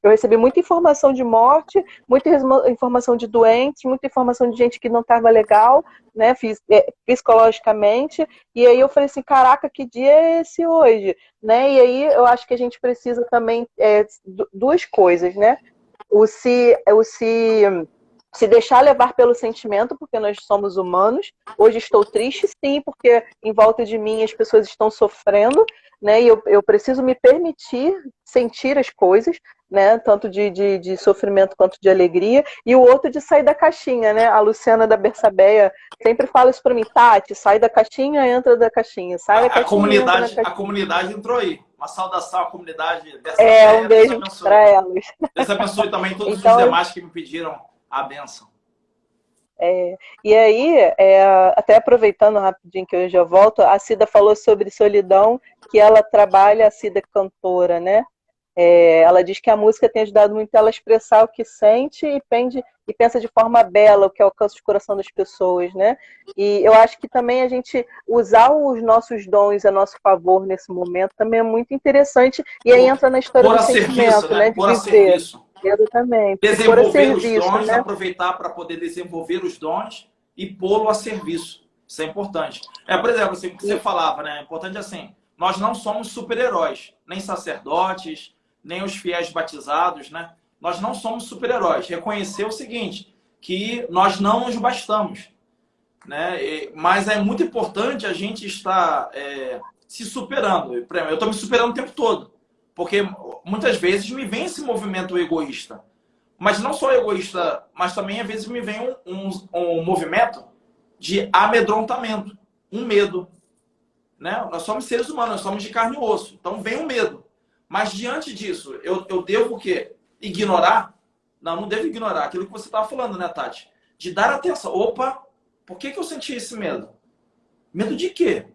eu recebi muita informação de morte, muita informação de doentes, muita informação de gente que não estava legal, né, psicologicamente. E aí eu falei assim, caraca, que dia é esse hoje? Né? E aí eu acho que a gente precisa também duas coisas, né? Se deixar levar pelo sentimento, porque nós somos humanos. Hoje estou triste, sim, porque em volta de mim as pessoas estão sofrendo, né? E eu preciso me permitir sentir as coisas, né? Tanto de sofrimento quanto de alegria. E o outro de sair da caixinha, né? A Luciana da Bersabeia sempre fala isso para mim, Tati, sai da caixinha, entra da caixinha, sai da caixinha, entra na caixinha. A comunidade entrou aí. Uma saudação à comunidade dessa um beijo para elas. Deus abençoe também todos os demais que me pediram a bênção. E aí, até aproveitando rapidinho que eu já volto, a Cida falou sobre solidão, que ela trabalha, a Cida cantora, né? Ela diz que a música tem ajudado muito ela a expressar o que sente e pensa de forma bela, o que alcança o coração das pessoas, né? E eu acho que também a gente usar os nossos dons a nosso favor nesse momento também é muito interessante, e aí entra na história do sentimento, né? De viver. Exatamente. Desenvolver os dons, né? Aproveitar para poder desenvolver os dons e pô-lo a serviço. Isso é importante. Por exemplo, assim, o que você falava, né? É importante assim, nós não somos super-heróis, nem sacerdotes, nem os fiéis batizados, né? Nós não somos super-heróis. Reconhecer o seguinte, que nós não nos bastamos. né? Mas é muito importante a gente estar se superando. Eu estou me superando o tempo todo, porque muitas vezes me vem esse movimento egoísta. Mas não só egoísta, mas também às vezes me vem um movimento de amedrontamento, um medo. Né? Nós somos seres humanos, nós somos de carne e osso. Então vem o medo. Mas diante disso, eu devo o quê? Ignorar? Não devo ignorar. Aquilo que você estava falando, né, Tati? De dar atenção. Opa, por que eu senti esse medo? Medo de quê?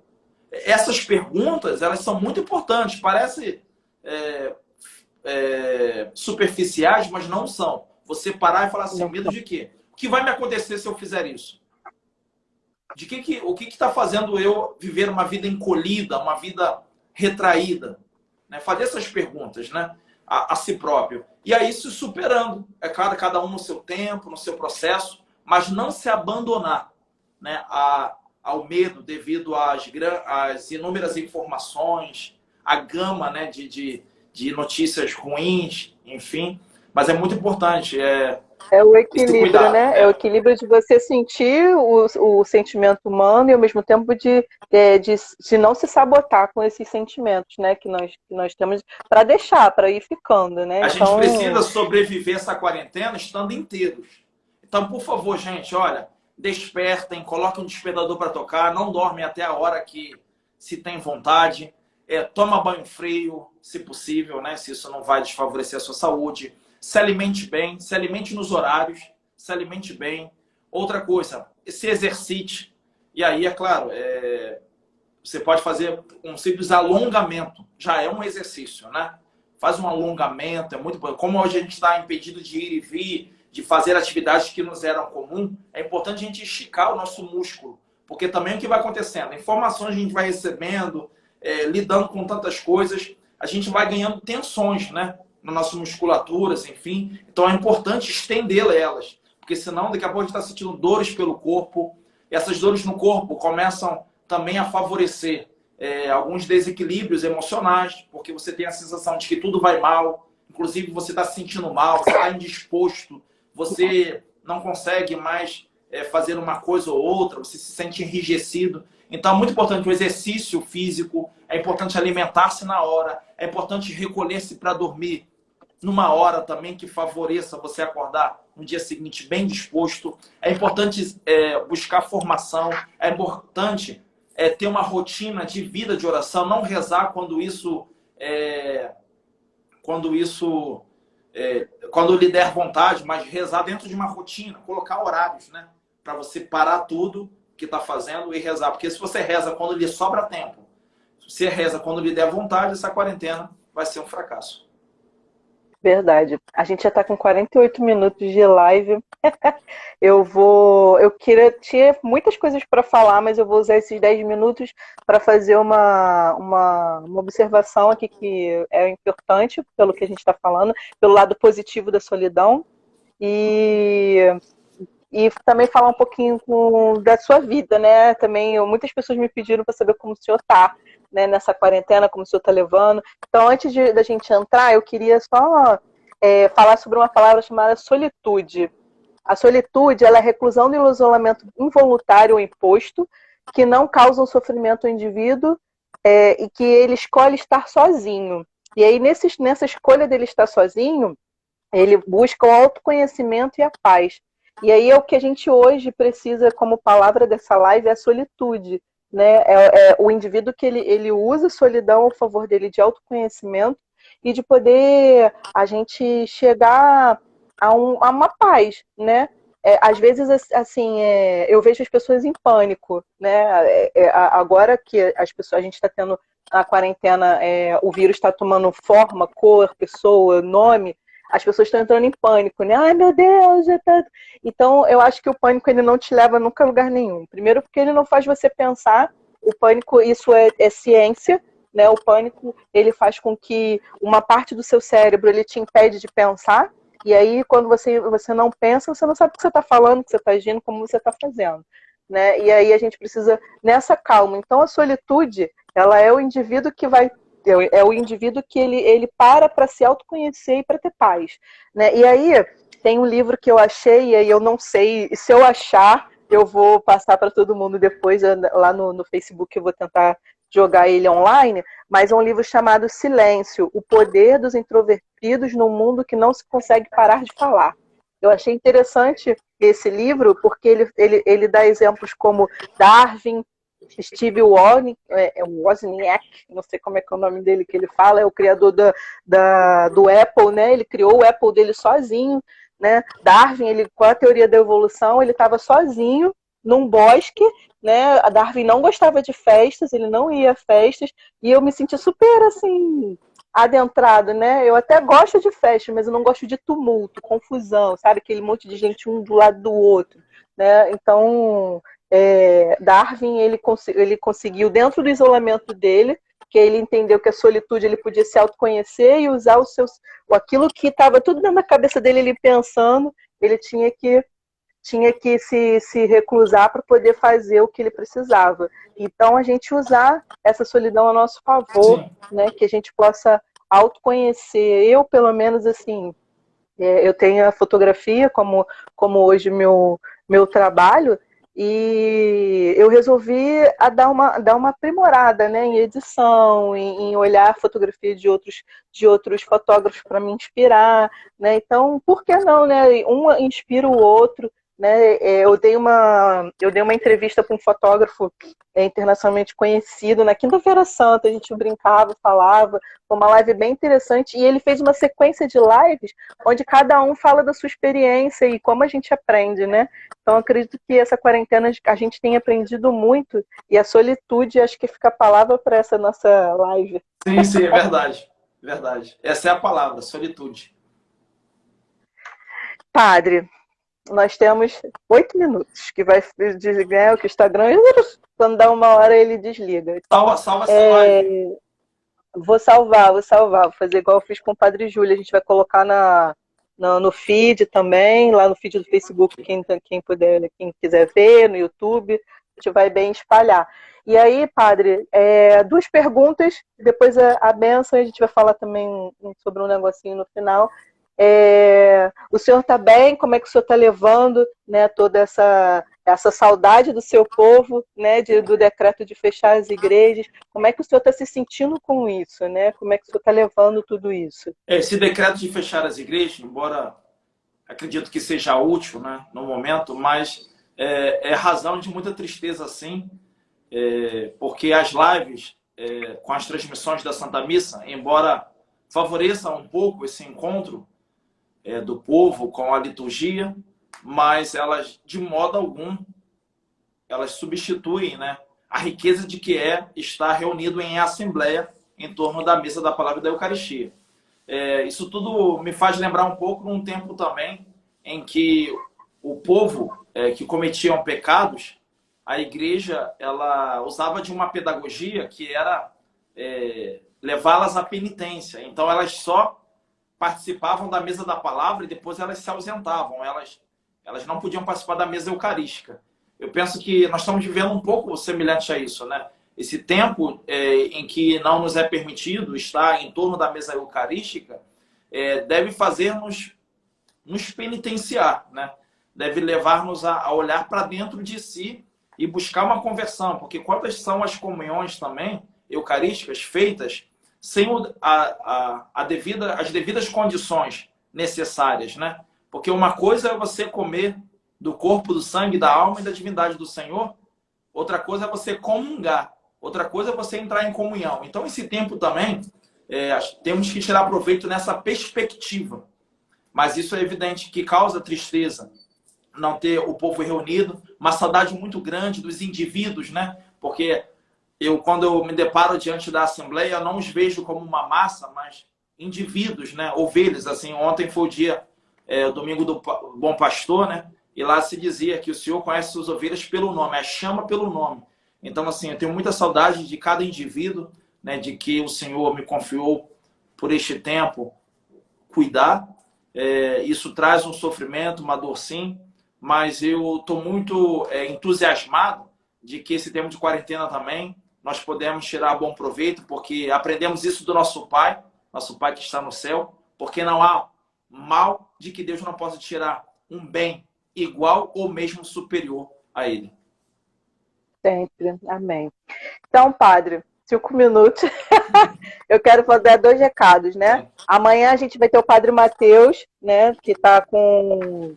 Essas perguntas, elas são muito importantes. Parece superficiais, mas não são. Você parar e falar assim, medo de quê? O que vai me acontecer se eu fizer isso? O que está fazendo eu viver uma vida encolhida, uma vida retraída? Né? Fazer essas perguntas, né? A si próprio. E aí se superando. É claro, cada um no seu tempo, no seu processo, mas não se abandonar, né? Ao medo devido às inúmeras informações, a gama, né? de notícias ruins, enfim. Mas é muito importante É o esse equilíbrio, cuidado. né? É o equilíbrio de você sentir o sentimento humano e ao mesmo tempo de não se sabotar com esses sentimentos, né? Que nós temos para deixar, para ir ficando, né? A gente Então, precisa sobreviver essa quarentena estando inteiros. Então, por favor, gente, olha, despertem, coloquem um despertador para tocar, não dormem até a hora que se tem vontade, toma banho frio, se possível, né? Se isso não vai desfavorecer a sua saúde. Se alimente bem, se alimente nos horários, se alimente bem. Outra coisa, se exercite. E aí, é claro, você pode fazer um simples alongamento. Já é um exercício, né? Faz um alongamento, é muito bom. Como hoje a gente está impedido de ir e vir, de fazer atividades que nos eram comum, é importante a gente esticar o nosso músculo. Porque também o que vai acontecendo? Informações a gente vai recebendo, lidando com tantas coisas, a gente vai ganhando tensões, né? Nas nossas musculaturas, enfim. Então é importante estender elas. Porque senão, daqui a pouco a gente está sentindo dores pelo corpo. E essas dores no corpo começam também a favorecer alguns desequilíbrios emocionais, porque você tem a sensação de que tudo vai mal, inclusive você está se sentindo mal, você está indisposto, você não consegue mais fazer uma coisa ou outra, você se sente enrijecido. Então é muito importante o exercício físico, é importante alimentar-se na hora, é importante recolher-se para dormir numa hora também que favoreça você acordar no dia seguinte bem disposto. É importante buscar formação, é importante ter uma rotina de vida de oração, não rezar quando lhe der vontade, mas rezar dentro de uma rotina, colocar horários, né? Para você parar tudo que está fazendo e rezar. Porque se você reza quando lhe sobra tempo, se você reza quando lhe der vontade, essa quarentena vai ser um fracasso. verdade. A gente já está com 48 minutos de live. Tinha muitas coisas para falar, mas eu vou usar esses 10 minutos para fazer uma observação aqui que é importante pelo que a gente está falando, pelo lado positivo da solidão e também falar um pouquinho da sua vida, né? Também muitas pessoas me pediram para saber como o senhor está, né, nessa quarentena, como o senhor está levando. Então, antes da gente entrar, eu queria só falar sobre uma palavra chamada solitude. A solitude, ela é a reclusão do isolamento involuntário ou imposto, que não causa um sofrimento ao indivíduo e que ele escolhe estar sozinho. E aí, nessa escolha dele estar sozinho, ele busca o autoconhecimento e a paz. E aí é o que a gente hoje precisa, como palavra dessa live, é a solitude. Né? O indivíduo que ele usa a solidão a favor dele de autoconhecimento e de poder a gente chegar a uma paz, né? Às vezes, assim, eu vejo as pessoas em pânico, né? Agora que a gente está tendo a quarentena, o vírus está tomando forma, cor, pessoa, nome, as pessoas estão entrando em pânico, né? Ai, meu Deus, já tá... Então, eu acho que o pânico ele não te leva nunca a lugar nenhum. Primeiro, porque ele não faz você pensar. O pânico, isso é ciência, né? O pânico, ele faz com que uma parte do seu cérebro ele te impede de pensar. E aí, quando você não pensa, você não sabe o que você está falando, o que você está agindo, como você está fazendo. Né? E aí a gente precisa nessa calma. Então, a solitude, ela é o indivíduo que vai... É o indivíduo que ele para se autoconhecer e para ter paz. Né? E aí, tem um livro que eu achei, e aí eu não sei, se eu achar, eu vou passar para todo mundo depois, lá no Facebook eu vou tentar jogar ele online, mas é um livro chamado Silêncio, o poder dos introvertidos num mundo que não se consegue parar de falar. Eu achei interessante esse livro porque ele dá exemplos como Darwin, Steve Wozniak, não sei como é que é o nome dele que ele fala, é o criador do Apple, né? Ele criou o Apple dele sozinho, né? Darwin, com a teoria da evolução, ele estava sozinho num bosque, né? A Darwin não gostava de festas, ele não ia a festas, e eu me senti super assim adentrado, né? Eu até gosto de festa, mas eu não gosto de tumulto, confusão, sabe? Aquele monte de gente um do lado do outro, né? Então, Darwin, ele conseguiu, dentro do isolamento dele, que ele entendeu que a solitude ele podia se autoconhecer e usar aquilo que estava tudo dentro da cabeça dele, ele pensando, ele tinha que se reclusar para poder fazer o que ele precisava. Então, a gente usar essa solidão a nosso favor, né, que a gente possa autoconhecer. Eu, pelo menos, assim, eu tenho a fotografia como hoje meu trabalho, e eu resolvi dar uma aprimorada, né, em edição, em olhar a fotografia de outros fotógrafos para me inspirar, né? Então, por que não, né? Um inspira o outro, né? Eu dei uma entrevista para um fotógrafo internacionalmente conhecido na Quinta-feira Santa, a gente brincava, falava, foi uma live bem interessante, e ele fez uma sequência de lives onde cada um fala da sua experiência e como a gente aprende, né? Então, acredito que essa quarentena a gente tem aprendido muito, e a solitude, acho que fica a palavra para essa nossa live. Sim, é verdade. Verdade. Essa é a palavra, solitude. Padre, nós temos 8 minutos, que vai desligar, que o Instagram, quando dá uma hora, ele desliga. Salva essa live. Vou salvar, vou fazer igual eu fiz com o Padre Júlio, a gente vai colocar no feed também, lá no feed do Facebook, quem puder, quem quiser ver, no YouTube, a gente vai bem espalhar. E aí, Padre, 2 perguntas, depois a bênção, a gente vai falar também sobre um negocinho no final. O senhor está bem? Como é que o senhor está levando, né, toda essa saudade do seu povo, né, do decreto de fechar as igrejas? Como é que o senhor está se sentindo com isso, né? Como é que o senhor está levando tudo isso? Esse decreto de fechar as igrejas, embora acredito que seja útil, né, no momento, mas é razão de muita tristeza, sim, porque as lives com as transmissões da Santa Missa, embora favoreçam um pouco esse encontro do povo com a liturgia, mas elas, de modo algum, elas substituem, né, a riqueza de que estar reunido em assembleia em torno da mesa da palavra e da Eucaristia. Isso tudo me faz lembrar um pouco num tempo também em que o povo que cometiam pecados, a igreja ela usava de uma pedagogia que era levá-las à penitência. Então elas só participavam da mesa da palavra e depois elas se ausentavam. Elas não podiam participar da mesa eucarística. Eu penso que nós estamos vivendo um pouco semelhante a isso, né? Esse tempo em que não nos é permitido estar em torno da mesa eucarística deve fazer-nos nos penitenciar, né? Deve levar-nos a olhar para dentro de si e buscar uma conversão, porque quantas são as comunhões também eucarísticas feitas sem as devidas condições necessárias, né? Porque uma coisa é você comer do corpo, do sangue, da alma e da divindade do Senhor, outra coisa é você comungar, outra coisa é você entrar em comunhão. Então, esse tempo também, temos que tirar proveito nessa perspectiva. Mas isso é evidente que causa tristeza não ter o povo reunido, uma saudade muito grande dos indivíduos, né? Porque quando eu me deparo diante da Assembleia, eu não os vejo como uma massa, mas indivíduos, né? Ovelhas. Assim, ontem foi o domingo do Bom Pastor, né? E lá se dizia que o Senhor conhece suas ovelhas pelo nome, as chama pelo nome. Então, assim, eu tenho muita saudade de cada indivíduo, né? De que o Senhor me confiou por este tempo cuidar. Isso traz um sofrimento, uma dor, sim, mas eu estou muito entusiasmado de que esse tempo de quarentena também nós podemos tirar bom proveito, porque aprendemos isso do nosso Pai que está no céu, porque não há mal de que Deus não possa tirar um bem igual ou mesmo superior a Ele. Sempre. Amém. Então, padre, 5 minutos. Eu quero fazer 2 recados, né? Sim. Amanhã a gente vai ter o padre Mateus, né? Que está com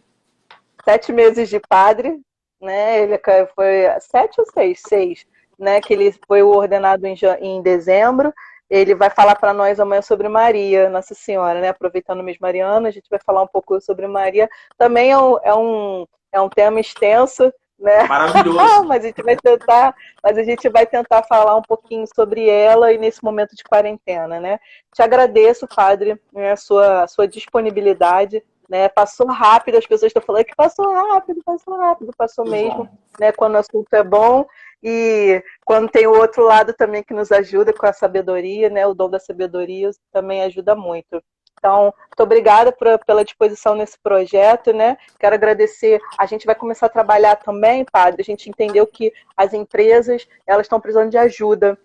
7 meses de padre, né? Ele foi 7 ou 6? 6, né? Que ele foi ordenado em dezembro. Ele vai falar para nós amanhã sobre Maria, Nossa Senhora, né? Aproveitando o mês mariano, a gente vai falar um pouco sobre Maria. Também é um tema extenso, né? Maravilhoso. mas a gente vai tentar falar um pouquinho sobre ela e nesse momento de quarentena, né? Te agradeço, padre, né, a sua disponibilidade, né? Passou rápido, as pessoas estão falando que passou rápido, passou mesmo, né? Quando o assunto é bom e quando tem o outro lado também que nos ajuda com a sabedoria, né? O dom da sabedoria também ajuda muito. Então, muito obrigada pela disposição nesse projeto, né? Quero agradecer. A gente vai começar a trabalhar também, padre. A gente entendeu que as empresas elas estão precisando de ajuda,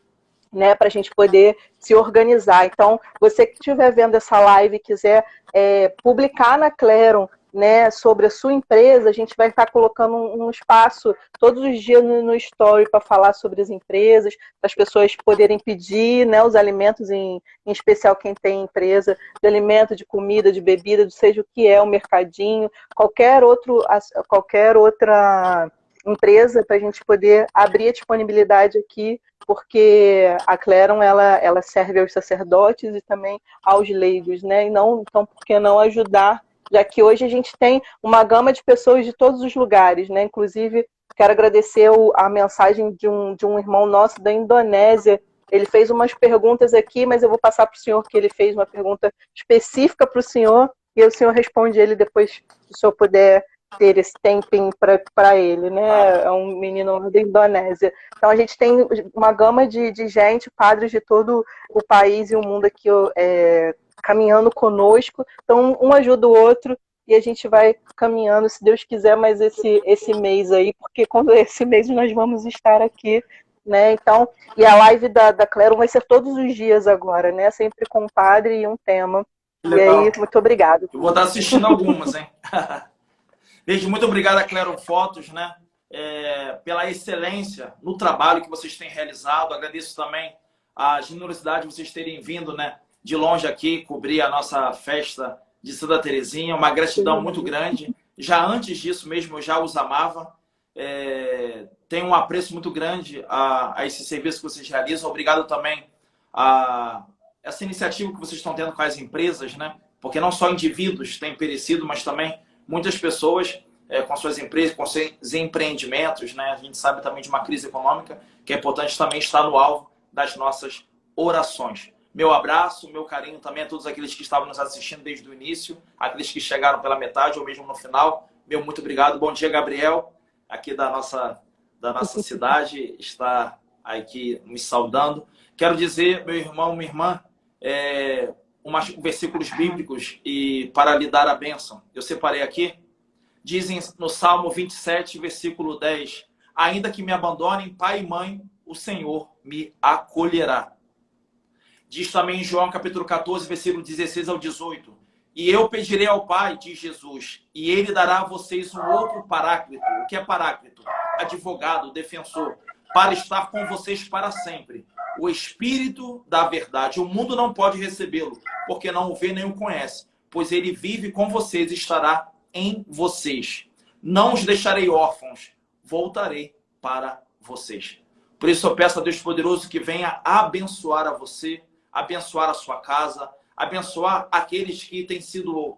né? Para a gente poder se organizar. Então, você que estiver vendo essa live e quiser publicar na Clarion, né, sobre a sua empresa, a gente vai estar colocando um espaço todos os dias no Story para falar sobre as empresas, para as pessoas poderem pedir, né, os alimentos, em especial quem tem empresa, de alimento, de comida, de bebida, seja o que é o mercadinho, qualquer outra empresa, para a gente poder abrir a disponibilidade aqui, porque a Clarion ela serve aos sacerdotes e também aos leigos, né? Então, por que não ajudar? Já que hoje a gente tem uma gama de pessoas de todos os lugares, né? Inclusive, quero agradecer a mensagem de um irmão nosso da Indonésia. Ele fez umas perguntas aqui, mas eu vou passar para o senhor, que ele fez uma pergunta específica para o senhor, e o senhor responde ele depois, se o senhor puder ter esse tempinho para ele, né? É um menino da Indonésia. Então, a gente tem uma gama de gente, padres de todo o país e o mundo aqui, caminhando conosco, então um ajuda o outro e a gente vai caminhando, se Deus quiser, mais esse mês aí, porque quando esse mês nós vamos estar aqui, né? Então, e a live da Clarion vai ser todos os dias agora, né? Sempre com um padre e um tema. Legal. E aí, muito obrigado. Eu vou estar assistindo algumas, hein? Beijo, muito obrigado a Clarion Fotos, né? Pela excelência no trabalho que vocês têm realizado. Agradeço também a generosidade de vocês terem vindo, né, de longe aqui, cobrir a nossa festa de Santa Terezinha. Uma gratidão muito grande. Já antes disso mesmo, eu já os amava. Tenho um apreço muito grande a esse serviço que vocês realizam. Obrigado também a essa iniciativa que vocês estão tendo com as empresas, né? Porque não só indivíduos têm perecido, mas também muitas pessoas com suas empresas, com seus empreendimentos, né? A gente sabe também de uma crise econômica, que é importante também estar no alvo das nossas orações. Meu abraço, meu carinho também a todos aqueles que estavam nos assistindo desde o início, aqueles que chegaram pela metade ou mesmo no final. Meu muito obrigado. Bom dia, Gabriel, aqui da nossa cidade, está aqui me saudando. Quero dizer, meu irmão, minha irmã, versículos bíblicos e para lhe dar a bênção. Eu separei aqui. Dizem no Salmo 27, versículo 10, ainda que me abandonem pai e mãe, o Senhor me acolherá. Diz também em João capítulo 14, versículo 16 ao 18. E eu pedirei ao Pai, diz Jesus, e Ele dará a vocês um outro paráclito. O que é paráclito? Advogado, defensor, para estar com vocês para sempre. O Espírito da verdade. O mundo não pode recebê-lo, porque não o vê nem o conhece, pois Ele vive com vocês e estará em vocês. Não os deixarei órfãos, voltarei para vocês. Por isso eu peço a Deus poderoso que venha abençoar a você, abençoar a sua casa, abençoar aqueles que têm sido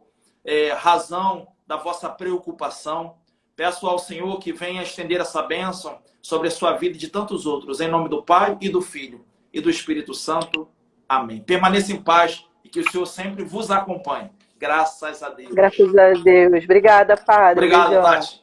razão da vossa preocupação. Peço ao Senhor que venha estender essa bênção sobre a sua vida e de tantos outros. Em nome do Pai e do Filho e do Espírito Santo. Amém. Permaneça em paz e que o Senhor sempre vos acompanhe. Graças a Deus. Graças a Deus. Obrigada, Padre. Obrigado, Beijão. Tati.